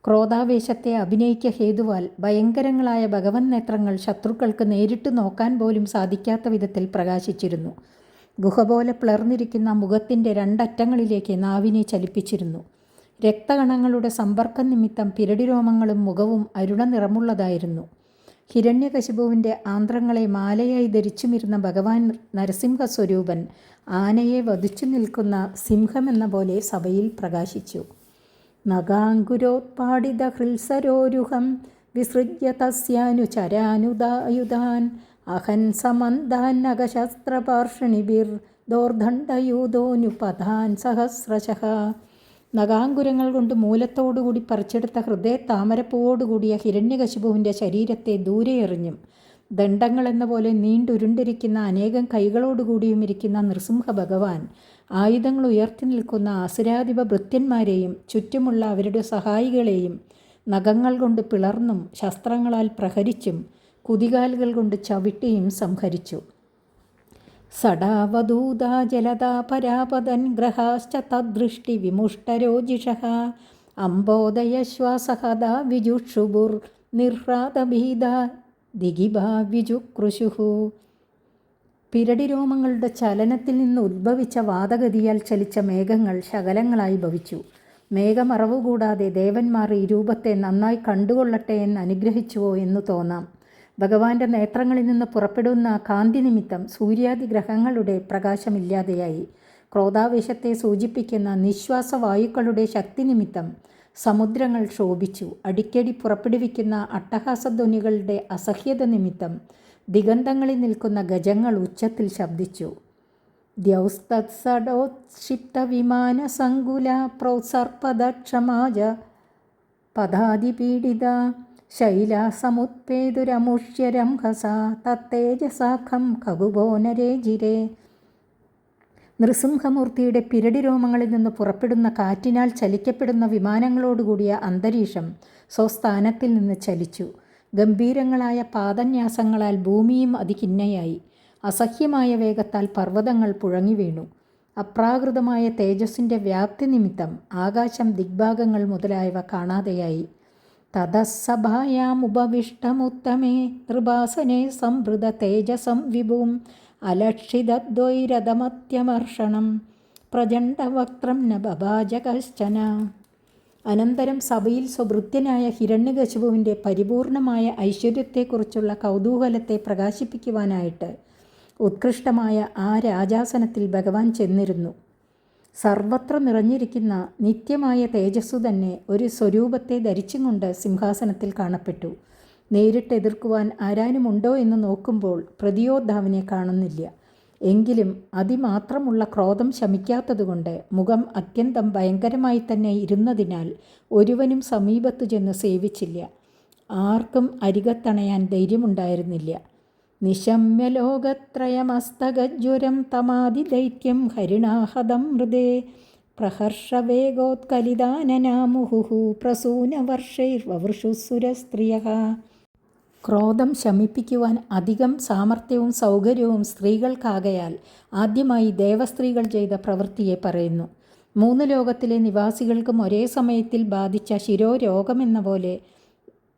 ക്രോധാവേശത്തെ അഭിനയിക്ക ഹേതുവാൽ ഭയങ്കരങ്ങളായ ഭഗവൻ നേത്രങ്ങൾ ശത്രുക്കൾക്ക് നേരിട്ട് നോക്കാൻ പോലും സാധിക്കാത്ത വിധത്തിൽ പ്രകാശിച്ചിരുന്നു. ഗുഹ പോലെ പിളർന്നിരിക്കുന്ന മുഖത്തിൻ്റെ രണ്ടറ്റങ്ങളിലേക്ക് നാവിനെ ചലിപ്പിച്ചിരുന്നു. രക്തകണങ്ങളുടെ സമ്പർക്കം നിമിത്തം പിരടിരോമങ്ങളും മുഖവും അരുണ നിറമുള്ളതായിരുന്നു. ഹിരണ്യകശിപുവിൻ്റെ ആന്ത്രങ്ങളെ മാലയായി ധരിച്ചുമിരുന്ന ഭഗവാൻ നരസിംഹസ്വരൂപൻ ആനയെ വധിച്ചു നിൽക്കുന്ന സിംഹമെന്ന പോലെ സഭയിൽ പ്രകാശിച്ചു. നഗാങ്കുരോത്പാടിത ഹൃത്സരോരുഹം വിസൃജ്യ തസ്യാനുചരാനുദായുധാൻ അഹൻ സമന്താൻ നഖശസ്ത്രപാർഷണിഭിർ ദോർദണ്ഡയൂതോനുപതാൻ സഹസ്രശഃ. നഖാങ്കുരങ്ങൾ കൊണ്ട് മൂലത്തോടുകൂടി പറിച്ചെടുത്ത താമരപ്പൂവോടുകൂടിയ ഹിരണ്യകശിപുവിൻ്റെ ശരീരത്തെ ദൂരെ എറിഞ്ഞും ദണ്ഡങ്ങളെന്ന പോലെ നീണ്ടുരുണ്ടിരിക്കുന്ന അനേകം കൈകളോടുകൂടിയും ഇരിക്കുന്ന നൃസിംഹ ഭഗവാൻ ആയുധങ്ങൾ ഉയർത്തി നിൽക്കുന്ന അസുരാധിപ ഭൃത്യന്മാരെയും ചുറ്റുമുള്ള അവരുടെ സഹായികളെയും നഖങ്ങൾ കൊണ്ട് പിളർന്നും ശസ്ത്രങ്ങളാൽ പ്രഹരിച്ചും കുതികാലുകൾ കൊണ്ട് ചവിട്ടിയും സംഹരിച്ചു. സടാവധൂതാ ജലതാ പരാപതൻ ഗ്രഹാശ്ച തദ്ദൃഷ്ടി വിമുഷ്ടരോജിഷഃ അംബോദയശ്വാസഹദാ വിജുക്ഷുബുർ നിർഹ്രാതഭീതാ ദിഗിഭാ വിജുക്രുശുഃ. പിരടിരോമങ്ങളുടെ ചലനത്തിൽ നിന്ന് ഉദ്ഭവിച്ച വാദഗതിയാൽ ചലിച്ച മേഘങ്ങൾ ശകലങ്ങളായി ഭവിച്ചു. മേഘമറവുകൂടാതെ ദേവന്മാർ ഈ രൂപത്തെ നന്നായി കണ്ടുകൊള്ളട്ടെ എന്ന് അനുഗ്രഹിച്ചുവോ എന്നു തോന്നാം. ഭഗവാന്റെ നേത്രങ്ങളിൽ നിന്ന് പുറപ്പെടുന്ന കാന്തി നിമിത്തം സൂര്യാദി ഗ്രഹങ്ങളുടെ പ്രകാശമില്ലാതെയായി. ക്രോധാവേശത്തെ സൂചിപ്പിക്കുന്ന നിശ്വാസവായുക്കളുടെ ശക്തി നിമിത്തം സമുദ്രങ്ങൾ ശോഭിച്ചു. അടിക്കടി പുറപ്പെടുവിക്കുന്ന അട്ടഹാസധ്വനികളുടെ അസഹ്യത നിമിത്തം ദിഗന്ധങ്ങളിൽ നിൽക്കുന്ന ഗജങ്ങൾ ഉച്ചത്തിൽ ശബ്ദിച്ചു. ദ്യൗസ്തത്സഡോത്ക്ഷിപ്ത വിമാന സങ്കുല പ്രോത്സർപ്പദക്ഷമാജ പദാതിപീഡിത ശൈലാസമുത്പേതുരമുഷ്യരംഹസ തത്തേജസാഖം ഖഗുഭോനരേജിരേ. നൃസിംഹമൂർത്തിയുടെ പിരടിരോമങ്ങളിൽ നിന്ന് പുറപ്പെടുന്ന കാറ്റിനാൽ ചലിക്കപ്പെടുന്ന വിമാനങ്ങളോടുകൂടിയ അന്തരീക്ഷം സ്വസ്ഥാനത്തിൽ നിന്ന് ചലിച്ചു. ഗംഭീരങ്ങളായ പാദന്യാസങ്ങളാൽ ഭൂമിയും അതിഖിന്നയായി. അസഹ്യമായ വേഗത്താൽ പർവ്വതങ്ങൾ പുഴങ്ങി വീണു. അപ്രാകൃതമായ തേജസ്സിൻ്റെ വ്യാപ്തി നിമിത്തം ആകാശം, ദിഗ്ഭാഗങ്ങൾ മുതലായവ കാണാതെയായി. തതസ്സഭായാമുപവിഷ്ടമുത്തമേ നൃപാസനെ സംവൃത തേജസം വിഭും അലക്ഷിതദ്വൈരഥമത്യമർഷണം പ്രചണ്ഡവക്ത്രം ന ബഭാജ കശ്ചന. അനന്തരം സഭയിൽ സ്വഭൃത്യനായ ഹിരണ്യകശിപുവിൻ്റെ പരിപൂർണമായ ഐശ്വര്യത്തെക്കുറിച്ചുള്ള കൗതൂഹലത്തെ പ്രകാശിപ്പിക്കുവാനായിട്ട് ഉത്കൃഷ്ടമായ ആ രാജാസനത്തിൽ ഭഗവാൻ ചെന്നിരുന്നു. സർവത്ര നിറഞ്ഞിരിക്കുന്ന നിത്യമായ തേജസ്സു തന്നെ ഒരു സ്വരൂപത്തെ ധരിച്ചും കൊണ്ട് സിംഹാസനത്തിൽ കാണപ്പെട്ടു. നേരിട്ട് എതിർക്കുവാൻ ആരാനുമുണ്ടോ എന്ന് നോക്കുമ്പോൾ പ്രതിയോദ്ധാവിനെ കാണുന്നില്ല. എങ്കിലും അതിമാത്രമുള്ള ക്രോധം ശമിക്കാത്തതുകൊണ്ട് മുഖം അത്യന്തം ഭയങ്കരമായി തന്നെ ഇരുന്നതിനാൽ ഒരുവനും സമീപത്തു ചെന്ന് സേവിച്ചില്ല. ആർക്കും അരികത്തണയാൻ ധൈര്യമുണ്ടായിരുന്നില്ല. നിശമ്യലോകത്രയമസ്തഗജ്വരം തമാതിദൈത്യം ഹരിണാഹതം മൃദേ പ്രഹർഷവേഗോത്കലിതാനനാമുഹുഹു പ്രസൂനവർഷൈർവവൃഷുസുരസ്ത്രിയഃ. ക്രോധം ശമിപ്പിക്കുവാൻ അധികം സാമർഥ്യവും സൗകര്യവും സ്ത്രീകൾക്കാകയാൽ ആദ്യമായി ദേവസ്ത്രീകൾ ചെയ്ത പ്രവൃത്തിയെ പറയുന്നു. 3 ലോകത്തിലെ നിവാസികൾക്കും ഒരേ സമയത്തിൽ ബാധിച്ച ശിരോരോഗമെന്ന പോലെ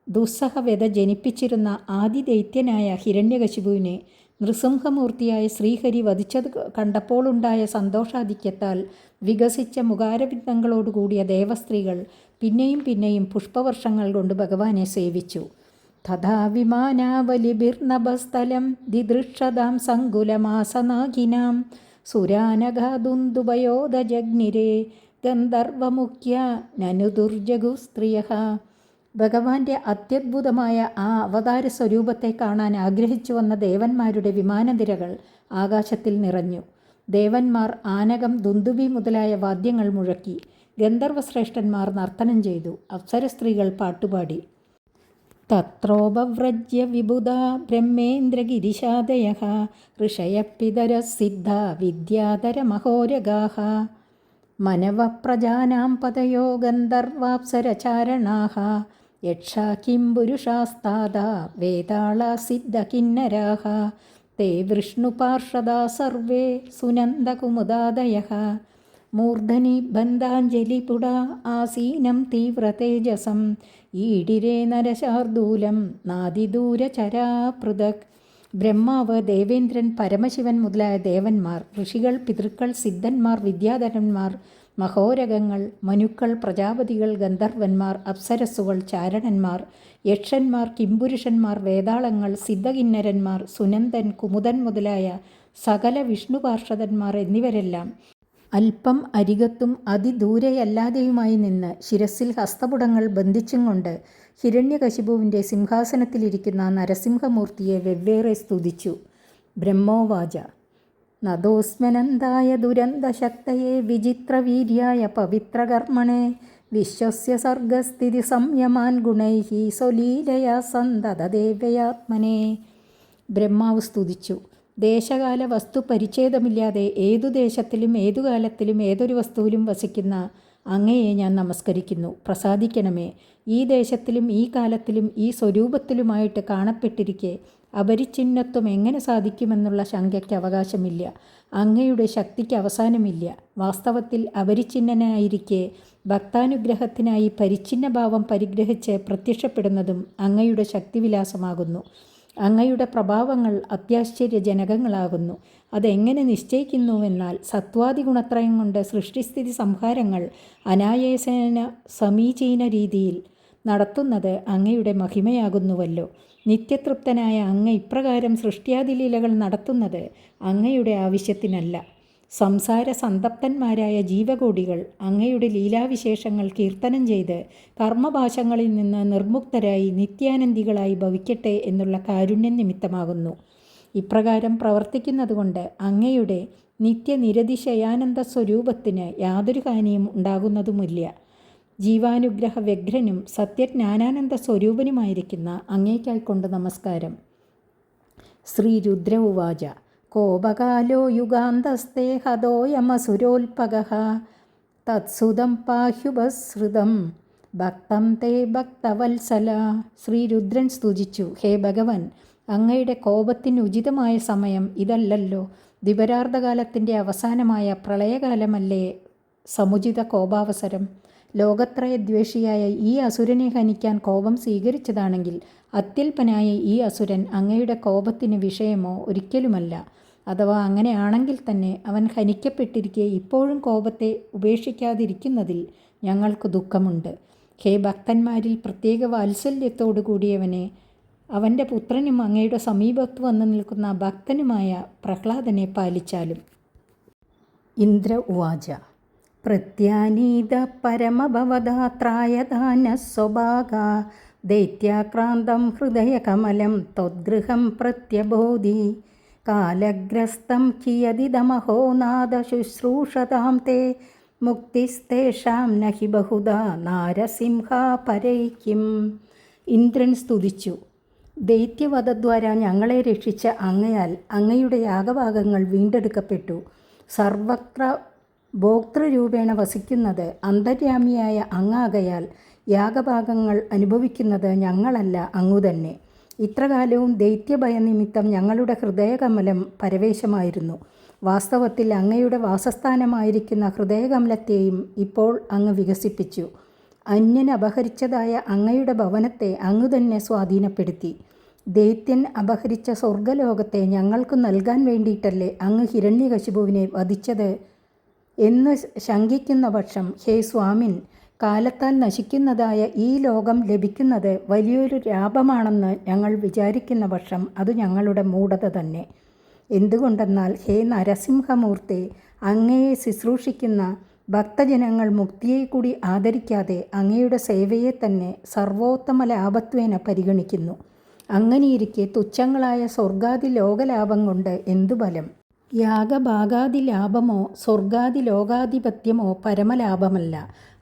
ദുസ്സഹവ്യത ജനിപ്പിച്ചിരുന്ന ആദിദൈത്യനായ ഹിരണ്യകശിപുവിനെ നൃസിംഹമൂർത്തിയായ ശ്രീഹരി വധിച്ചത് കണ്ടപ്പോഴുണ്ടായ സന്തോഷാധിക്യത്താൽ വികസിച്ച മുഖാരവിന്ദങ്ങളോടുകൂടിയ ദേവസ്ത്രീകൾ പിന്നെയും പിന്നെയും പുഷ്പവർഷങ്ങൾ കൊണ്ട് ഭഗവാനെ സേവിച്ചു. തഥാ വിമാനാവലിഭിർനഭസ്ഥലം ദിദൃക്ഷതാം സങ്കുലമാസനാഗിനാം സുരാനഘാദുന്ദുഭയോദജഗ്നിരേ ഗന്ധർവമുഖ്യ നനുദുർജഗു സ്ത്രീയഃ. ഭഗവാന്റെ അത്യദ്ഭുതമായ ആ അവതാര സ്വരൂപത്തെ കാണാൻ ആഗ്രഹിച്ചു വന്ന ദേവന്മാരുടെ വിമാനനിരകൾ ആകാശത്തിൽ നിറഞ്ഞു. ദേവന്മാർ ആനകം, ദുന്ദുബി മുതലായ വാദ്യങ്ങൾ മുഴക്കി. ഗന്ധർവശ്രേഷ്ഠന്മാർ നർത്തനം ചെയ്തു. അപ്സരസ്ത്രീകൾ പാട്ടുപാടി. തത്രോപവ്രജ്യ വിബുധാ ബ്രഹ്മേന്ദ്രഗിരിശാദയഃ ഋഷയഃ സിദ്ധാ വിദ്യാധരമഹോരഗാഃ മനവഃ പ്രജാനാം പതയോ ഗന്ധർവാപ്സരചാരണാഃ യക്ഷാ കിം പുരുഷാസ്താദാ വേതാളാ സിദ്ധകിന്നരാഃ തേ വിഷ്ണുപാർഷദാ സർവേ സുനന്ദകുമുദാദയഃ മൂർധനി ബന്ധാഞ്ജലിപുടാ ആസീനം തീവ്രതേജസം ഈഡിരേ നരശാർദൂലം നാദിദൂരചരാപൃഥക്. ബ്രഹ്മാവ്, ദേവേന്ദ്രൻ, പരമശിവൻ മുതലായ ദേവന്മാർ, ഋഷികൾ, പിതൃക്കൾ, സിദ്ധന്മാർ, വിദ്യാധരന്മാർ, മഹോരഗങ്ങൾ, മനുക്കൾ, പ്രജാപതികൾ, ഗന്ധർവന്മാർ, അപ്സരസ്സുകൾ, ചാരണന്മാർ, യക്ഷന്മാർ, കിംപുരുഷന്മാർ, വേതാളങ്ങൾ, സിദ്ധകിന്നരന്മാർ, സുനന്ദൻ, കുമുദൻ മുതലായ സകല വിഷ്ണുപാർഷദന്മാർ എന്നിവരെല്ലാം അല്പം അരികത്തും അതിദൂരെയല്ലാതെയുമായി നിന്ന് ശിരസിൽ ഹസ്തപുടങ്ങൾ ബന്ധിച്ചും കൊണ്ട് ഹിരണ്യകശിപുവിൻ്റെ സിംഹാസനത്തിലിരിക്കുന്ന നരസിംഹമൂർത്തിയെ വെവ്വേറെ സ്തുതിച്ചു. ബ്രഹ്മോവാച നദോസ്മനന്തായ ദുരന്തശക്തയെ വിചിത്രവീര്യായ പവിത്രകർമ്മണേ വിശ്വസ്യ സർഗസ്ഥിതി സംയമാൻ ഗുണൈഃ സ്വലീലയാ സന്തതദേവയാത്മനേ. ബ്രഹ്മാവ് സ്തുതിച്ചു. ദേശകാല വസ്തു പരിച്ഛേദമില്ലാതെ ഏതു ദേശത്തിലും ഏതു കാലത്തിലും ഏതൊരു വസ്തുവിലും വസിക്കുന്ന അങ്ങയെ ഞാൻ നമസ്കരിക്കുന്നു. പ്രസാദിക്കണമേ. ഈ ദേശത്തിലും ഈ കാലത്തിലും ഈ സ്വരൂപത്തിലുമായിട്ട് കാണപ്പെട്ടിരിക്കെ അപരിച്ഛിന്നത്വം എങ്ങനെ സാധിക്കുമെന്നുള്ള ശങ്കയ്ക്ക് അവകാശമില്ല. അങ്ങയുടെ ശക്തിക്ക് അവസാനമില്ല. വാസ്തവത്തിൽ അപരിച്ഛിന്നനായിരിക്കെ ഭക്താനുഗ്രഹത്തിനായി പരിച്ഛിന്നഭാവം പരിഗ്രഹിച്ച് പ്രത്യക്ഷപ്പെടുന്നതും അങ്ങയുടെ ശക്തിവിലാസമാകുന്നു. അങ്ങയുടെ പ്രഭാവങ്ങൾ അത്യാശ്ചര്യജനകങ്ങളാകുന്നു. അതെങ്ങനെ നിശ്ചയിക്കുന്നുവെന്നാൽ സത്വാദി ഗുണത്രയം കൊണ്ട് സൃഷ്ടിസ്ഥിതി സംഹാരങ്ങൾ അനായാസേന സമീചീന രീതിയിൽ നടത്തുന്നത് അങ്ങയുടെ മഹിമയാകുന്നുവല്ലോ. നിത്യതൃപ്തനായ അങ്ങ് ഇപ്രകാരം സൃഷ്ടിയാദിലീലകൾ നടത്തുന്നത് അങ്ങയുടെ ആവശ്യത്തിനല്ല. സംസാര സന്തപ്തന്മാരായ ജീവകോടികൾ അങ്ങയുടെ ലീലാവിശേഷങ്ങൾ കീർത്തനം ചെയ്ത് കർമ്മപാശങ്ങളിൽ നിന്ന് നിർമുക്തരായി നിത്യാനന്ദികളായി ഭവിക്കട്ടെ എന്നുള്ള കാരുണ്യം നിമിത്തമാകുന്നു. ഇപ്രകാരം പ്രവർത്തിക്കുന്നതുകൊണ്ട് അങ്ങയുടെ നിത്യനിരതിശയാനന്ദ സ്വരൂപത്തിന് യാതൊരു ഹാനിയും ഉണ്ടാകുന്നതുമില്ല. ജീവാനുഗ്രഹ വ്യഗ്രനും സത്യജ്ഞാനാനന്ദ സ്വരൂപനുമായിരിക്കുന്ന അങ്ങേക്കായിക്കൊണ്ട് നമസ്കാരം. ശ്രീ രുദ്ര ഉവാച കോപകാലോ യുഗാന്തസ്തേ ഹതോയമസുരോൽപകഃ തത്സുതം പാഹ്യുപസൃതം ഭക്തം തേ ഭക്തവത്സല. ശ്രീ രുദ്രൻ സ്തുതിച്ചു. ഹേ ഭഗവൻ, അങ്ങയുടെ കോപത്തിന് ഉചിതമായ സമയം ഇതല്ലല്ലോ. ദ്വിപരാർദ്ധകാലത്തിൻ്റെ അവസാനമായ പ്രളയകാലമല്ലേ സമുചിത കോപാവസരം. ലോകത്രയദ്വേഷിയായ ഈ അസുരനെ ഹനിക്കാൻ കോപം സ്വീകരിച്ചതാണെങ്കിൽ അത്യല്പനായ ഈ അസുരൻ അങ്ങയുടെ കോപത്തിന് വിഷയമോ ഒരിക്കലുമല്ല. അഥവാ അങ്ങനെയാണെങ്കിൽ തന്നെ അവൻ ഹനിക്കപ്പെട്ടിരിക്കെ ഇപ്പോഴും കോപത്തെ ഉപേക്ഷിക്കാതിരിക്കുന്നതിൽ ഞങ്ങൾക്ക് ദുഃഖമുണ്ട്. ഹേ ഭക്തന്മാരിൽ പ്രത്യേക വാത്സല്യത്തോടു കൂടിയവനെ, അവൻ്റെ പുത്രനും അങ്ങയുടെ സമീപത്ത് വന്നു നിൽക്കുന്ന ഭക്തനുമായ പ്രഹ്ലാദനെ പാലിച്ചാലും. ഇന്ദ്ര ഉവാച പ്രത്യാനീത പരമഭവദാത്രായദാന സ്വഭാഗ ദൈത്യാക്രാന്തം ഹൃദയകമലം ത്വദ്ഗൃഹം പ്രത്യബോധി കാലഗ്രസ്തം കിയദിദമഹോ നാദ ശുശ്രൂഷതാം തേ മുക്തിസ്തേഷാം നഹി ബഹുധാ നാരസിംഹാപരൈക്യം. ഇന്ദ്രൻ സ്തുതിച്ചു. ദൈത്യവധദ്വാര ഞങ്ങളെ രക്ഷിച്ച അങ്ങയാൽ അങ്ങയുടെ യാഗഭാഗങ്ങൾ വീണ്ടെടുക്കപ്പെട്ടു. സർവത്ര ഭോക്തൃരൂപേണ വസിക്കുന്നത് അന്തര്യാമിയായ അങ്ങാകയാൽ യാഗഭാഗങ്ങൾ അനുഭവിക്കുന്നത് ഞങ്ങളല്ല, അങ്ങുതന്നെ. ഇത്രകാലവും ദൈത്യഭയനിമിത്തം ഞങ്ങളുടെ ഹൃദയകമലം പരവേശമായിരുന്നു. വാസ്തവത്തിൽ അങ്ങയുടെ വാസസ്ഥാനമായിരിക്കുന്ന ഹൃദയകമലത്തെയും ഇപ്പോൾ അങ്ങ് വികസിപ്പിച്ചു. അന്യൻ അപഹരിച്ചതായ അങ്ങയുടെ ഭവനത്തെ അങ്ങ് തന്നെ സ്വാധീനപ്പെടുത്തി. ദൈത്യൻ അപഹരിച്ച സ്വർഗലോകത്തെ ഞങ്ങൾക്ക് നൽകാൻ വേണ്ടിയിട്ടല്ലേ അങ്ങ് ഹിരണ്യകശിപുവിനെ വധിച്ചത് എന്ന് ശങ്കിക്കുന്ന പക്ഷം, ഹേ സ്വാമിൻ, കാലത്താൽ നശിക്കുന്നതായ ഈ ലോകം ലഭിക്കുന്നത് വലിയൊരു ലാഭമാണെന്ന് ഞങ്ങൾ വിചാരിക്കുന്ന പക്ഷം അത് ഞങ്ങളുടെ മൂഢത തന്നെ. എന്തുകൊണ്ടെന്നാൽ ഹേ നരസിംഹമൂർത്തെ, അങ്ങയെ ശുശ്രൂഷിക്കുന്ന ഭക്തജനങ്ങൾ മുക്തിയെ കൂടി ആദരിക്കാതെ അങ്ങയുടെ സേവയെ തന്നെ സർവോത്തമ ലാഭത്വേന പരിഗണിക്കുന്നു. അങ്ങനെയിരിക്കെ തുച്ഛങ്ങളായ സ്വർഗാദി ലോകലാഭം കൊണ്ട് എന്തു ബലം? യാഗഭാഗാദി ലാഭമോ സ്വർഗാദി ലോകാധിപത്യമോ പരമലാഭമല്ല.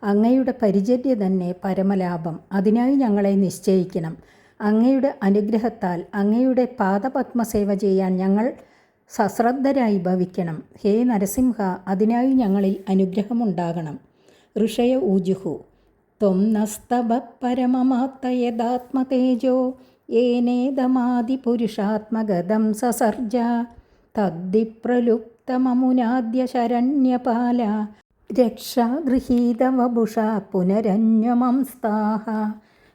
അങ്ങയുടെ പരിചര്യ തന്നെ പരമലാഭം. അതിനായി ഞങ്ങളെ നിശ്ചയിക്കണം. അങ്ങയുടെ അനുഗ്രഹത്താൽ അങ്ങയുടെ പാദപത്മസേവ ചെയ്യാൻ ഞങ്ങൾ സശ്രദ്ധരായി ഭവിക്കണം. ഹേ നരസിംഹ, അതിനായി ഞങ്ങളിൽ അനുഗ്രഹമുണ്ടാകണം. ഋഷയ ഊജുഹു ത്വം നസ്തഭ പരമമാത്തയദാത്മതേജോ യേനേദമാദിപുരുഷാത്മഗതം സസർജ തദ്ദിപ്രലുപ്തമമുനാദ്യ ശരണ്യപാല രക്ഷാഗൃഹീതവപുഷ പുനരന്യമംസ്താഹ.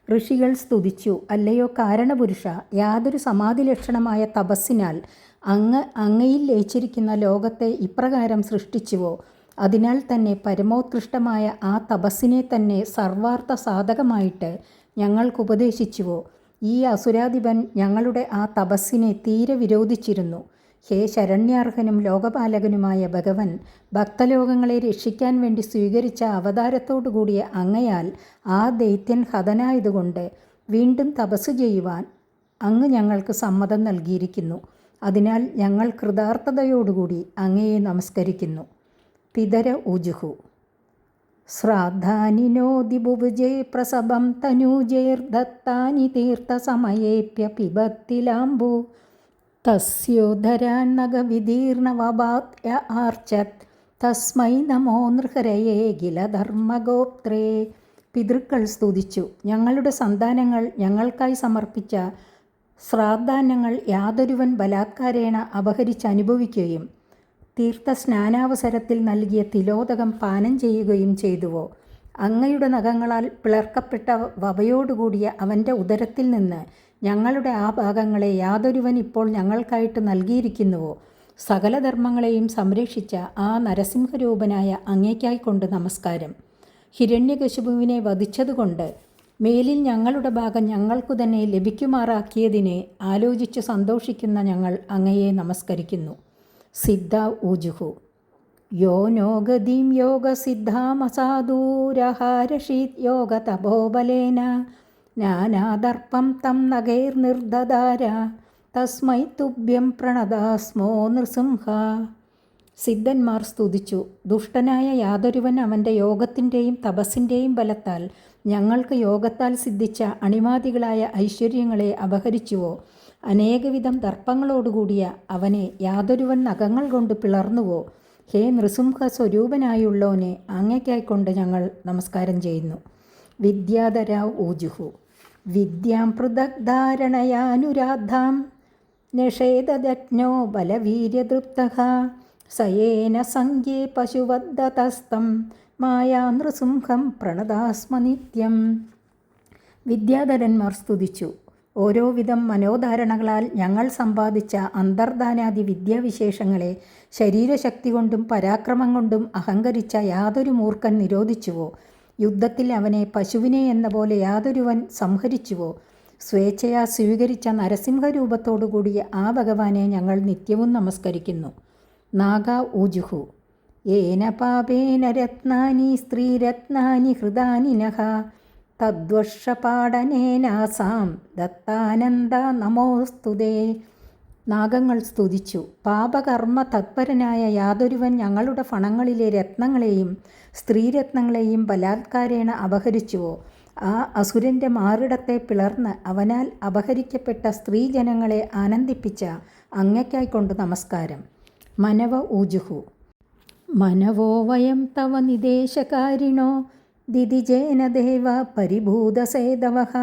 ഋഷികൾ സ്തുതിച്ചു. അല്ലയോ കാരണപുരുഷ, യാതൊരു സമാധിലക്ഷണമായ തപസ്സിനാൽ അങ്ങയിൽ ലയിച്ചിരിക്കുന്ന ലോകത്തെ ഇപ്രകാരം സൃഷ്ടിച്ചുവോ അതിനാൽ തന്നെ പരമോത്കൃഷ്ടമായ ആ തപസ്സിനെ തന്നെ സർവാർത്ഥ സാധകമായിട്ട് ഞങ്ങൾക്കുപദേശിച്ചുവോ? ഈ അസുരാധിപൻ ഞങ്ങളുടെ ആ തപസ്സിനെ തീരെ വിരോധിച്ചിരുന്നു. ഹേ ശരണ്യാർഹനും ലോകപാലകനുമായ ഭഗവൻ, ഭക്തലോകങ്ങളെ രക്ഷിക്കാൻ വേണ്ടി സ്വീകരിച്ച അവതാരത്തോടുകൂടിയ അങ്ങയാൽ ആ ദൈത്യൻ ഹതനായതുകൊണ്ട് വീണ്ടും തപസ് ചെയ്യുവാൻ അങ്ങ് ഞങ്ങൾക്ക് സമ്മതം നൽകിയിരിക്കുന്നു. അതിനാൽ ഞങ്ങൾ കൃതാർത്ഥതയോടുകൂടി അങ്ങയെ നമസ്കരിക്കുന്നു. പിതര ഊജുഹു ശ്രാദ്ധാനി ബുഭുജേ പ്രസഭം തനൂജൈർദത്താനി തീർത്ഥസമയേപ്യ പിബത്തിലാംബു തസ്യോധരാന്നഗവിദീർണവഭാത്യ ആർച്ചത് തസ്മൈ നമോ നൃഹരയേ ഗിലധർമ്മഗോപ്ത്രേ. പിതൃക്കൾ സ്തുതിച്ചു. ഞങ്ങളുടെ സന്താനങ്ങൾ ഞങ്ങൾക്കായി സമർപ്പിച്ച ശ്രാദ്ധാന്നങ്ങൾ യാതൊരുവൻ ബലാത്കാരേണ അപഹരിച്ചനുഭവിക്കുകയും തീർത്ഥസ്നാനാവസരത്തിൽ നൽകിയ തിലോദകം പാനം ചെയ്യുകയും ചെയ്തുവോ? അങ്ങയുടെ നഖങ്ങളാൽ പിളർക്കപ്പെട്ട വപയോടുകൂടിയ അവൻ്റെ ഉദരത്തിൽ നിന്ന് ഞങ്ങളുടെ ആ ഭാഗങ്ങളെ യാതൊരുവൻ ഇപ്പോൾ ഞങ്ങൾക്കായിട്ട് നൽകിയിരിക്കുന്നുവോ? സകല ധർമ്മങ്ങളെയും സംരക്ഷിച്ച ആ നരസിംഹരൂപനായ അങ്ങേക്കായിക്കൊണ്ട് നമസ്കാരം. ഹിരണ്യകശിപുവിനെ വധിച്ചതുകൊണ്ട് മേലിൽ ഞങ്ങളുടെ ഭാഗം ഞങ്ങൾക്കു തന്നെ ലഭിക്കുമാറാക്കിയതിനെ ആലോചിച്ച് സന്തോഷിക്കുന്ന ഞങ്ങൾ അങ്ങയെ നമസ്കരിക്കുന്നു. സിദ്ധ ഊജുഹു യോ നോ ഗതിം യോഗസിദ്ധാമസാദൂരഹാരഷീത് യോഗ തപോബലേന നാനാദർപ്പം തം നഗൈർനിർദദാര തസ്മൈ തുഭ്യം പ്രണതാസ്മോ നൃസിംഹ. സിദ്ധന്മാർ സ്തുതിച്ചു. ദുഷ്ടനായ യാതൊരുവൻ അവൻ്റെ യോഗത്തിൻ്റെയും തപസ്സിൻ്റെയും ബലത്താൽ ഞങ്ങൾക്ക് യോഗത്താൽ സിദ്ധിച്ച അണിമാദികളായ ഐശ്വര്യങ്ങളെ അപഹരിച്ചുവോ? അനേകവിധം ദർപ്പങ്ങളോടുകൂടിയ അവനെ യാതൊരുവൻ നഖങ്ങൾ കൊണ്ട് പിളർന്നുവോ? ഹേ നൃസിംഹ സ്വരൂപനായുള്ളോനെ, അങ്ങയ്ക്കായിക്കൊണ്ട് ഞങ്ങൾ നമസ്കാരം ചെയ്യുന്നു. വിദ്യാധര ഊജുഹു വിദ്യാം പൃഥഗ്ധാരണയാനുരാദ്ധാം നിഷേധജ്ഞോ ബലവീര്യതൃപ്തഃ സയേന സംഖ്യേ പശുവദ്ധതസ്തം മായാ നൃസിംഹം പ്രണതാസ്മ നിത്യം. വിദ്യാധരന്മാർ സ്തുതിച്ചു. ഓരോവിധം മനോധാരണകളാൽ ഞങ്ങൾ സമ്പാദിച്ച അന്തർധാനാദി വിദ്യാവിശേഷങ്ങളെ ശരീരശക്തി കൊണ്ടും പരാക്രമം കൊണ്ടും അഹങ്കരിച്ച യാതൊരു മൂർഖൻ നിരോധിച്ചുവോ? യുദ്ധത്തിൽ അവനെ പശുവിനെ എന്ന പോലെ യാതൊരുവൻ സംഹരിച്ചുവോ? സ്വേച്ഛയാ സ്വീകരിച്ച നരസിംഹരൂപത്തോടുകൂടിയ ആ ഭഗവാനെ ഞങ്ങൾ നിത്യവും നമസ്കരിക്കുന്നു. നാഗ ഊജുഹു ഏന പാപേന രത്നാനി സ്ത്രീരത്നാനി ഹൃദാനി നഃ തദ്വർഷപാടനേനാസാം ദത്താനന്ദ നമോസ്തുതേ. നാഗങ്ങൾ സ്തുതിച്ചു. പാപകർമ്മ തത്പരനായ യാതൊരുവൻ ഞങ്ങളുടെ ഫണങ്ങളിലെ രത്നങ്ങളെയും സ്ത്രീരത്നങ്ങളെയും ബലാത്കാരേണ അപഹരിച്ചുവോ? ആ അസുരൻ്റെ മാറിടത്തെ പിളർന്ന് അവനാൽ അപഹരിക്കപ്പെട്ട സ്ത്രീജനങ്ങളെ ആനന്ദിപ്പിച്ച അങ്ങയ്ക്കായിക്കൊണ്ട് നമസ്കാരം. മനവ ഊജുഹു മനവോ വയം തവ നിദേശകാരിണോ ദിദിജേന ദേവ പരിഭൂതസേതവഃ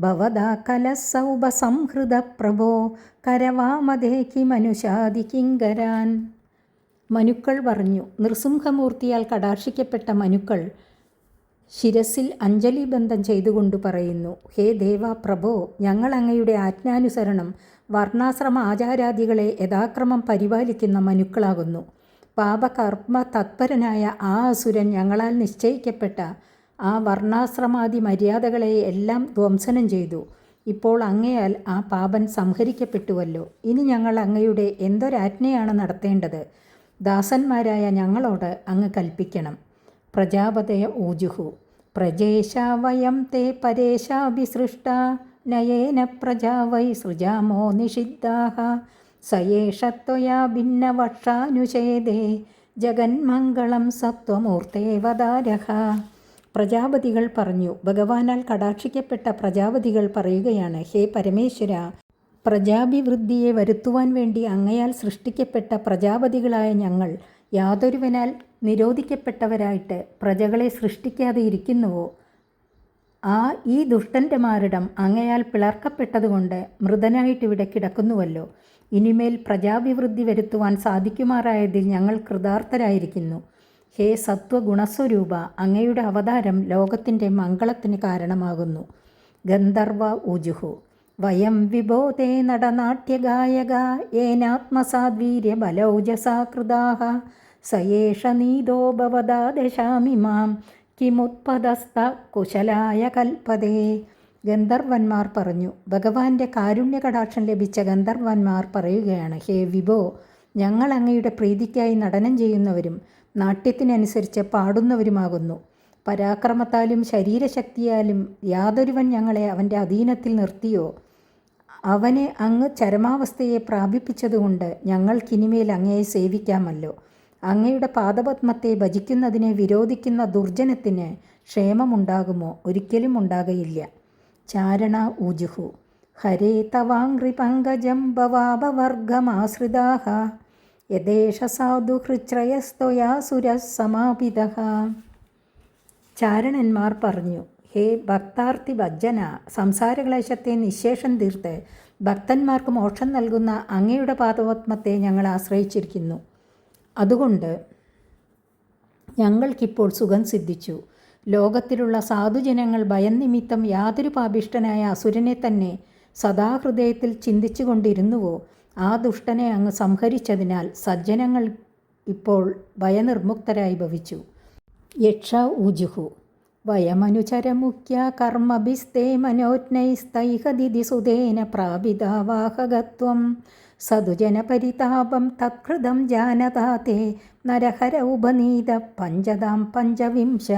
ഭവദാ കലസൗഭസംഹൃത പ്രഭോ കരവാമദേഹി മനുഷ്യാദി കിങ്കരാൻ. മനുക്കൾ പറഞ്ഞു. നൃസിംഹമൂർത്തിയാൽ കടാക്ഷിക്കപ്പെട്ട മനുക്കൾ ശിരസിൽ അഞ്ജലി ബന്ധം ചെയ്തുകൊണ്ട് പറയുന്നു, ഹേ ദേവ പ്രഭോ, ഞങ്ങൾ അങ്ങയുടെ ആജ്ഞാനുസരണം വർണ്ണാശ്രമ ആചാരാദികളെ യഥാക്രമം പരിപാലിക്കുന്ന മനുക്കളാകുന്നു. പാപകർമ്മ തത്പരനായ ആ അസുരൻ ഞങ്ങളാൽ നിശ്ചയിക്കപ്പെട്ട ആ വർണ്ണാശ്രമാദി മര്യാദകളെ എല്ലാം ധ്വംസനം ചെയ്തു. ഇപ്പോൾ അങ്ങയാൽ ആ പാപൻ സംഹരിക്കപ്പെട്ടുവല്ലോ. ഇനി ഞങ്ങൾ അങ്ങയുടെ എന്തൊരാജ്ഞയാണ് നടത്തേണ്ടത്? ദാസന്മാരായ ഞങ്ങളോട് അങ്ങ് കൽപ്പിക്കണം. പ്രജാപതയ ഊജുഹു പ്രജേശ വയം തേ പരേശാഭിസൃഷ്ട നയേന പ്രജാ വൈ സൃജാമോ നിഷിദ്ധാഃ സയേഷ ത്വയാ ഭിന്നവക്ഷാനുഛേദേ ജഗന്മംഗളം സത്വമൂർത്തേ വദാരഃ. പ്രജാപതികൾ പറഞ്ഞു. ഭഗവാനാൽ കടാക്ഷിക്കപ്പെട്ട പ്രജാപതികൾ പറയുകയാണ്, ഹേ പരമേശ്വര, പ്രജാഭിവൃദ്ധിയെ വരുത്തുവാൻ വേണ്ടി അങ്ങയാൽ സൃഷ്ടിക്കപ്പെട്ട പ്രജാപതികളായ ഞങ്ങൾ യാതൊരുവനാൽ നിരോധിക്കപ്പെട്ടവരായിട്ട് പ്രജകളെ സൃഷ്ടിക്കാതെ ഇരിക്കുന്നുവോ? ഈ ദുഷ്ടൻ്റെ മാറിടം അങ്ങയാൽ പിളർക്കപ്പെട്ടതുകൊണ്ട് മൃതനായിട്ടിവിടെ കിടക്കുന്നുവല്ലോ. ഇനിമേൽ പ്രജാഭിവൃദ്ധി വരുത്തുവാൻ സാധിക്കുമാറായതിൽ ഞങ്ങൾ കൃതാർത്ഥരായിരിക്കുന്നു. ഹേ സത്വഗുണസ്വരൂപ, അങ്ങയുടെ അവതാരം ലോകത്തിൻ്റെ മംഗളത്തിന് കാരണമാകുന്നു. ഗന്ധർവ ഊജുഹു വയം വിബോധേ നടനാട്യഗായക യേനാത്മസാദ്വീര്യ ബലൗജസാ കൃതാഃ സയേഷ നീതോ ഭവതാ ദശാമിമാം കിമുത്പദസ്ത കുശലായ കൽപ്പതേ. ഗന്ധർവന്മാർ പറഞ്ഞു. ഭഗവാന്റെ കാരുണ്യകടാക്ഷം ലഭിച്ച ഗന്ധർവന്മാർ പറയുകയാണ്, ഹേ വിഭോ, ഞങ്ങൾ അങ്ങയുടെ പ്രീതിക്കായി നടനം ചെയ്യുന്നവരും നാട്യത്തിനനുസരിച്ച് പാടുന്നവരുമാകുന്നു. പരാക്രമത്താലും ശരീരശക്തിയാലും യാതൊരുവൻ ഞങ്ങളെ അവൻ്റെ അധീനത്തിൽ നിർത്തിയോ അവനെ അങ്ങ് ചരമാവസ്ഥയെ പ്രാപിപ്പിച്ചതുകൊണ്ട് ഞങ്ങൾക്കിനിമേൽ അങ്ങയെ സേവിക്കാമല്ലോ. അങ്ങയുടെ പാദപത്മത്തെ ഭജിക്കുന്നതിനെ വിരോധിക്കുന്ന ദുർജനത്തിന് ക്ഷേമമുണ്ടാകുമോ? ഒരിക്കലും ഉണ്ടാകയില്ല. ചാരണ ഊജുഹു. ഹരേ തവാംഗ്രി പങ്കജം ഭവാപവർഗമാശ്രിതാഃ യദേശ സാധു ഹൃച്ഛ്രയസ്ത്വയാസുരസമാപിതഃ. ചാരണന്മാർ പറഞ്ഞു, ഹേ ഭക്താർത്ഥി ഭജ്ജന, സംസാരക്ലേശത്തെ നിശേഷം തീർത്ത് ഭക്തന്മാർക്ക് മോക്ഷം നൽകുന്ന അങ്ങയുടെ പാദപത്മത്തെ ഞങ്ങൾ ആശ്രയിച്ചിരിക്കുന്നു. അതുകൊണ്ട് ഞങ്ങൾക്കിപ്പോൾ സുഖം സിദ്ധിച്ചു. ലോകത്തിലുള്ള സാധുജനങ്ങൾ ഭയം നിമിത്തം യാതൊരു പാപിഷ്ടനായ അസുരനെ തന്നെ സദാഹൃദയത്തിൽ ചിന്തിച്ചു കൊണ്ടിരുന്നുവോ ആ ദുഷ്ടനെ അങ്ങ് സംഹരിച്ചതിനാൽ സജ്ജനങ്ങൾ ഇപ്പോൾ ഭയനിർമുക്തരായി ഭവിച്ചു. യക്ഷ ഊജുഹു. വയമനുചരമുഖ്യ കർമ്മഭിസ്തേ മനോജ്ഞൈസ്തൈഹദിതി സുതേന പ്രാപിതാവാഹകത്വം സതുജനപരിതാപം തത്കൃതം ജാനതാ തേ നരഹര ഉപനീത പഞ്ചതാം പഞ്ചവിംശ.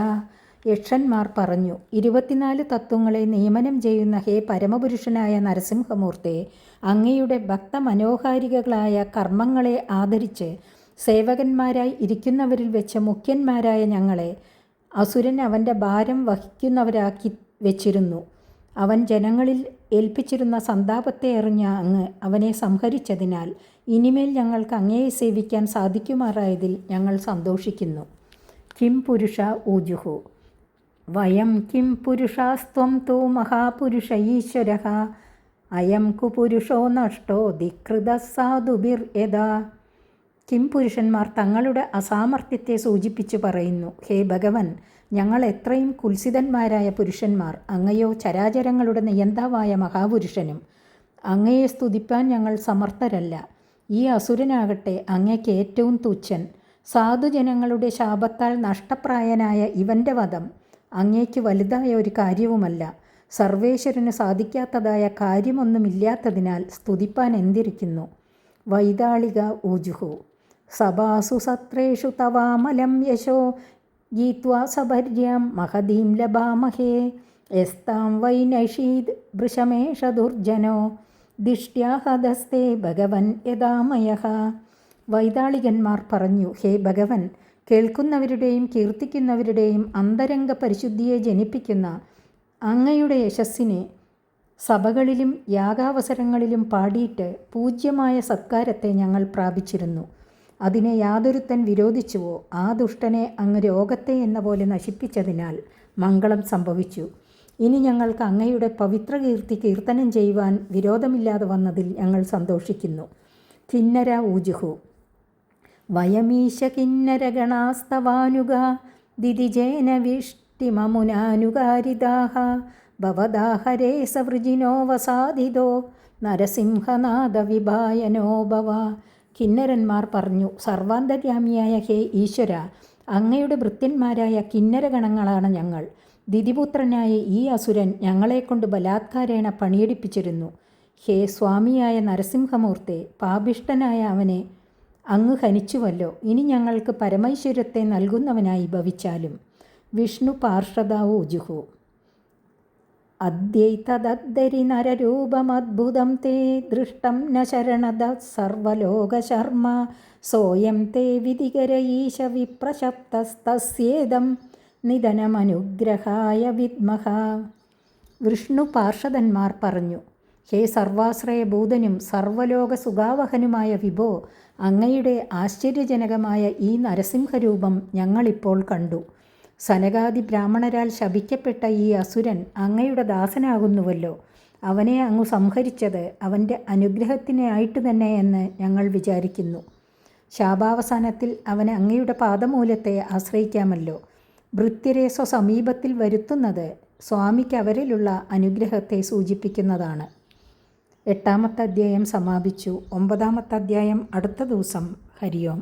യക്ഷന്മാർ പറഞ്ഞു, 24 തത്വങ്ങളെ നിയമനം ചെയ്യുന്ന ഹേ പരമപുരുഷനായ നരസിംഹമൂർത്തെ, അങ്ങയുടെ ഭക്തമനോഹാരികളായ കർമ്മങ്ങളെ ആദരിച്ച് സേവകന്മാരായി ഇരിക്കുന്നവരിൽ വെച്ച് മുഖ്യന്മാരായ ഞങ്ങളെ അസുരൻ അവൻ്റെ ഭാരം വഹിക്കുന്നവരാക്കി വെച്ചിരുന്നു. അവൻ ജനങ്ങളിൽ ഏൽപ്പിച്ചിരുന്ന സന്താപത്തെ എറിഞ്ഞ അങ്ങ് അവനെ സംഹരിച്ചതിനാൽ ഇനിമേൽ ഞങ്ങൾക്ക് അങ്ങയെ സേവിക്കാൻ സാധിക്കുമാറായതിൽ ഞങ്ങൾ സന്തോഷിക്കുന്നു. കിം പുരുഷ ഊജുഹു. വയം കിം പുരുഷാസ്ത്വം തോ മഹാപുരുഷ ഈശ്വരഃ അയം കുപുരുഷോ നഷ്ടോ ധികൃത സാധുഭിർ യഥാ. കിം പുരുഷന്മാർ തങ്ങളുടെ അസാമർത്ഥ്യത്തെ സൂചിപ്പിച്ചു പറയുന്നു, ഹേ ഭഗവൻ, ഞങ്ങൾ എത്രയും കുൽസിതന്മാരായ പുരുഷന്മാർ, അങ്ങയോ ചരാചരങ്ങളുടെ നിയന്താവായ മഹാപുരുഷനും. അങ്ങയെ സ്തുതിപ്പാൻ ഞങ്ങൾ സമർത്ഥരല്ല. ഈ അസുരനാകട്ടെ അങ്ങയ്ക്ക് ഏറ്റവും തുച്ഛൻ. സാധുജനങ്ങളുടെ ശാപത്താൽ നഷ്ടപ്രായനായ ഇവൻ്റെ വധം അങ്ങയ്ക്ക് വലുതായ ഒരു കാര്യവുമല്ല. സർവേശ്വരന് സാധിക്കാത്തതായ കാര്യമൊന്നുമില്ലാത്തതിനാൽ സ്തുതിപ്പാൻ എന്തിരിക്കുന്നു. വൈതാളിക ഊജുഹു. സഭാസു സത്രേഷു തവാമലം യശോ ഗീത്വാ സഭര്യാം മഹദീം ലഭാമഹേ യസ്താം വൈനഷീദ് വൃഷമേഷ ദുർജനോ ദിഷ്ട്യാഹദസ്തേ ഭഗവൻ യഥാമയഃ. വൈതാളികന്മാർ പറഞ്ഞു, ഹേ ഭഗവൻ, കേൾക്കുന്നവരുടെയും കീർത്തിക്കുന്നവരുടെയും അന്തരംഗ പരിശുദ്ധിയെ ജനിപ്പിക്കുന്ന അങ്ങയുടെ യശസ്സിനെ സഭകളിലും യാഗാവസരങ്ങളിലും പാടിയിട്ട് പൂജ്യമായ സത്കാരത്തെ ഞങ്ങൾ പ്രാപിച്ചിരുന്നു. അതിനെ യാതൊരുത്തൻ വിരോധിച്ചുവോ ആ ദുഷ്ടനെ അങ്ങ് രോഗത്തെ എന്ന പോലെ നശിപ്പിച്ചതിനാൽ മംഗളം സംഭവിച്ചു. ഇനി ഞങ്ങൾക്ക് അങ്ങയുടെ പവിത്ര കീർത്തി കീർത്തനം ചെയ്യുവാൻ വിരോധമില്ലാതെ വന്നതിൽ ഞങ്ങൾ സന്തോഷിക്കുന്നു. കിന്നര ഊജുഹു. വയമീശ കിന്നരഗണാസ്തവാനുഗ ദിദിജേന വിഷ്ടിമമുനാനുകാരിതാഃ ഭവതാ ഹരേ സവൃജിനോ വസാദിതോ നരസിംഹനാദ വിഭായനോ ഭവ. കിന്നരന്മാർ പറഞ്ഞു, സർവാന്തര്യാമിയായ ഹേ ഈശ്വര, അങ്ങയുടെ ഭൃത്യന്മാരായ കിന്നരഗണങ്ങളാണ് ഞങ്ങൾ. ദിതിപുത്രനായ ഈ അസുരൻ ഞങ്ങളെക്കൊണ്ട് ബലാത്കാരേണ പണിയെടുപ്പിച്ചിരുന്നു. ഹേ സ്വാമിയായ നരസിംഹമൂർത്തെ, പാപിഷ്ടനായ അവനെ അങ്ങ് ഹനിച്ചുവല്ലോ. ഇനി ഞങ്ങൾക്ക് പരമൈശ്വര്യത്തെ നൽകുന്നവനായി ഭവിച്ചാലും. വിഷ്ണു പാർഷദ ഊജുഹു. അദ്യൈതദദ്ധരി നരരൂപമദ്ഭുതം തേ ദൃഷ്ടം ന ശരണദ സർവലോകശർമ്മ സോയം തേ വിധികര ഈശ വിപ്രശപ്തസ്തസ്യേദം നിധനമനുഗ്രഹായ വിദ്മഹ. വിഷ്ണു പാർഷദന്മാർ പറഞ്ഞു, ഹേ സർവാശ്രയഭൂതനും സർവലോക സുഖാവഹനുമായ വിഭോ, അങ്ങയുടെ ആശ്ചര്യജനകമായ ഈ നരസിംഹരൂപം ഞങ്ങളിപ്പോൾ കണ്ടു. സനകാദി ബ്രാഹ്മണരാൽ ശപിക്കപ്പെട്ട ഈ അസുരൻ അങ്ങയുടെ ദാസനാകുന്നുവല്ലോ. അവനെ അങ്ങ് സംഹരിച്ചത് അവൻ്റെ അനുഗ്രഹത്തിനായിട്ട് തന്നെ എന്ന് ഞങ്ങൾ വിചാരിക്കുന്നു. ശാപാവസാനത്തിൽ അവന് അങ്ങയുടെ പാദമൂലത്തെ ആശ്രയിക്കാമല്ലോ. ഭൃത്യരെ സ്വസമീപത്തിൽ വരുത്തുന്നത് സ്വാമിക്ക് അവരിലുള്ള അനുഗ്രഹത്തെ സൂചിപ്പിക്കുന്നതാണ്. 8-ാമത്തെ അധ്യായം സമാപിച്ചു. 9-ാമത്തെ അധ്യായം അടുത്ത ദിവസം. ഹരി ഓം.